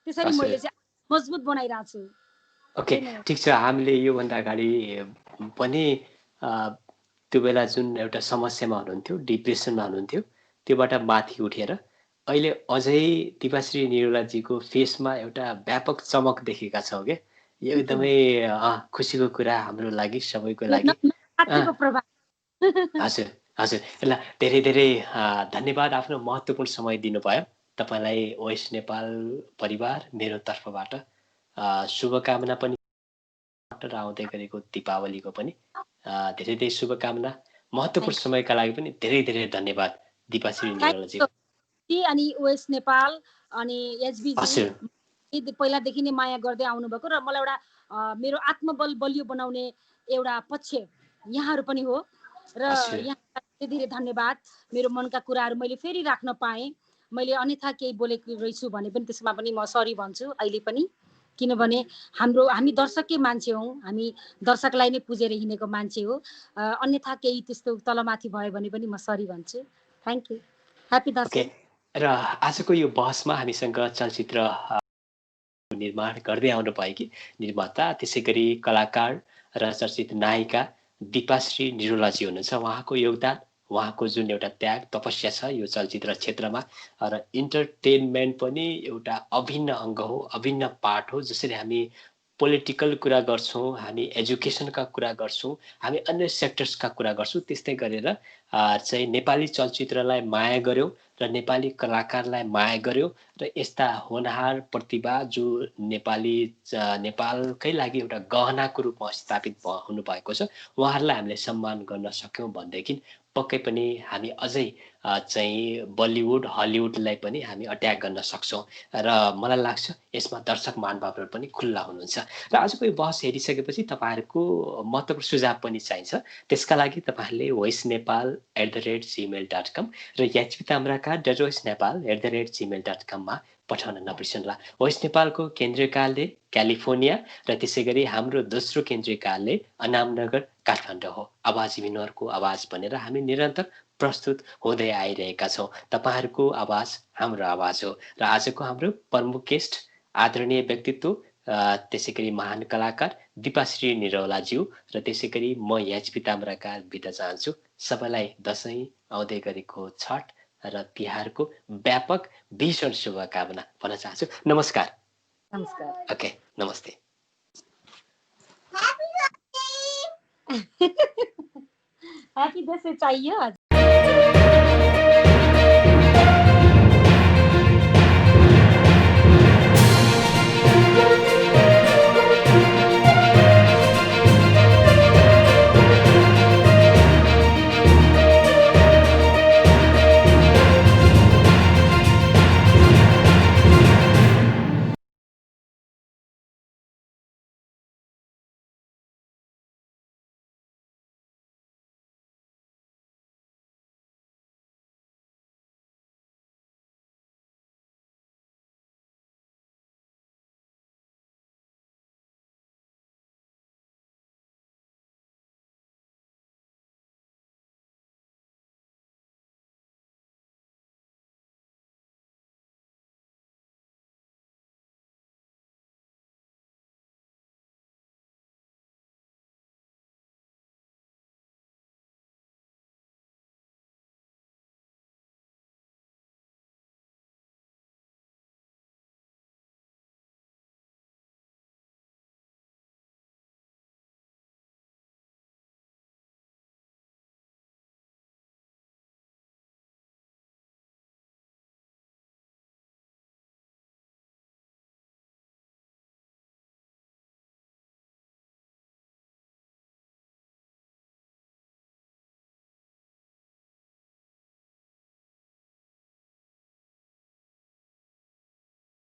Speaker 2: त्यसरी मैले चाहिँ मजबुत बनाइरहेको छु।
Speaker 1: ओके ठिक छ। हामीले योभन्दा अगाडि पनि त्यो बेला जुन एउटा समस्यामा हुनुहुन्थ्यो, डिप्रेसनमा हुनुहुन्थ्यो, त्योबाट माथि उठेर अहिले अझै दिपाश्री निरुलाजीको फेसमा एउटा व्यापक चमक देखेका छौँ क्या। यो एकदमै खुसीको कुरा हाम्रो लागि, सबैको लागि। हजुर हजुर। ल धेरै धेरै धन्यवाद आफ्नो महत्त्वपूर्ण समय दिनुभयो। तपाईँलाई ओएस नेपाल परिवार मेरो तर्फबाट शुभकामना पनि र आउँदै गरेको दीपावलीको पनि धेरै धेरै शुभकामना। महत्त्वपूर्ण समयका लागि पनि धेरै धेरै धन्यवाद दिपाश्री निरुलाजी।
Speaker 2: अनि ओएस नेपाल अनि एचबीजी पहिलादेखि नै माया गर्दै आउनुभएको र मलाई एउटा मेरो आत्मबल बलियो बनाउने एउटा पक्ष यहाँहरू पनि हो र यहाँ धेरै धेरै धन्यवाद। मेरो मनका कुराहरू मैले फेरि राख्न पाएँ। मैले अन्यथा केही बोलेको रहेछु भने पनि त्यसमा पनि म सरी भन्छु अहिले पनि। किनभने हामी दर्शकै मान्छे हौँ, हामी दर्शकलाई नै पुजेर हिँडेको मान्छे हो। अन्यथा केही त्यस्तो तलमाथि भयो भने पनि म सरी भन्छु। Thank you. ह्यापी दसैँ।
Speaker 1: र आजको यो बहसमा हामीसँग चलचित्र निर्माण गर्दै आउनुभएकी निर्माता, त्यसै गरी कलाकार र चर्चित नायिका दिपाश्री निरुलाजी हुनुहुन्छ। उहाँको योगदान, उहाँको जुन एउटा त्याग तपस्या छ यो चलचित्र क्षेत्रमा र इन्टरटेनमेन्ट पनि एउटा अभिन्न अङ्ग हो, अभिन्न पार्ट हो। जसरी हामी पोलिटिकल कुरा गर्छौँ, हामी एजुकेसनका कुरा गर्छौँ, हामी अन्य सेक्टर्सका कुरा गर्छौँ, त्यस्तै गरेर चाहिँ नेपाली चलचित्रलाई माया गर्यौँ र नेपाली कलाकारलाई माया गर्यौँ र यस्ता होनहार प्रतिभा जो नेपालकै लागि एउटा गहनाको रूपमा स्थापित हुनुभएको छ, उहाँहरूलाई हामीले सम्मान गर्न सक्यौँ भनेदेखि पक्कै पनि हामी अझै चाहिँ बलिउड हलिउडलाई पनि हामी अट्याक गर्न सक्छौँ र मलाई लाग्छ यसमा दर्शक महानुभावहरू पनि खुल्ला हुनुहुन्छ र आजको यो बहस हेरिसकेपछि तपाईँहरूको महत्त्वपूर्ण सुझाव पनि चाहिन्छ। त्यसका लागि तपाईँहरूले voiceNepal@gmail.com र hptamraka.voiceNepal@gmail.com मा पठाउन नबिर्सनुहोला। भोइस नेपालको केन्द्रीय कार्यालय क्यालिफोर्निया र त्यसै गरी हाम्रो दोस्रो केन्द्रीय कार्यालय अनामनगर काठमाडौँ हो। आवाज विनरको आवाज भनेर हामी निरन्तर प्रस्तुत हुँदै आइरहेका छौँ। तपाईँहरूको आवाज हाम्रो आवाज हो र आजको हाम्रो प्रमुख गेस्ट आदरणीय व्यक्तित्व त्यसै गरी महान कलाकार दिपाश्री निरौलाज्यू र त्यसै गरी म एचपी ताम्राकार बिदा चाहन्छु। सबैलाई दसैँ आउँदै गरेको छठ र तिहारको व्यापक भीषण शुभकामना भन्न चाहन्छु। नमस्कार।
Speaker 2: नमस्कार।
Speaker 1: ओके, नमस्ते।
Speaker 2: हैप्पी दसैँ चाहियो।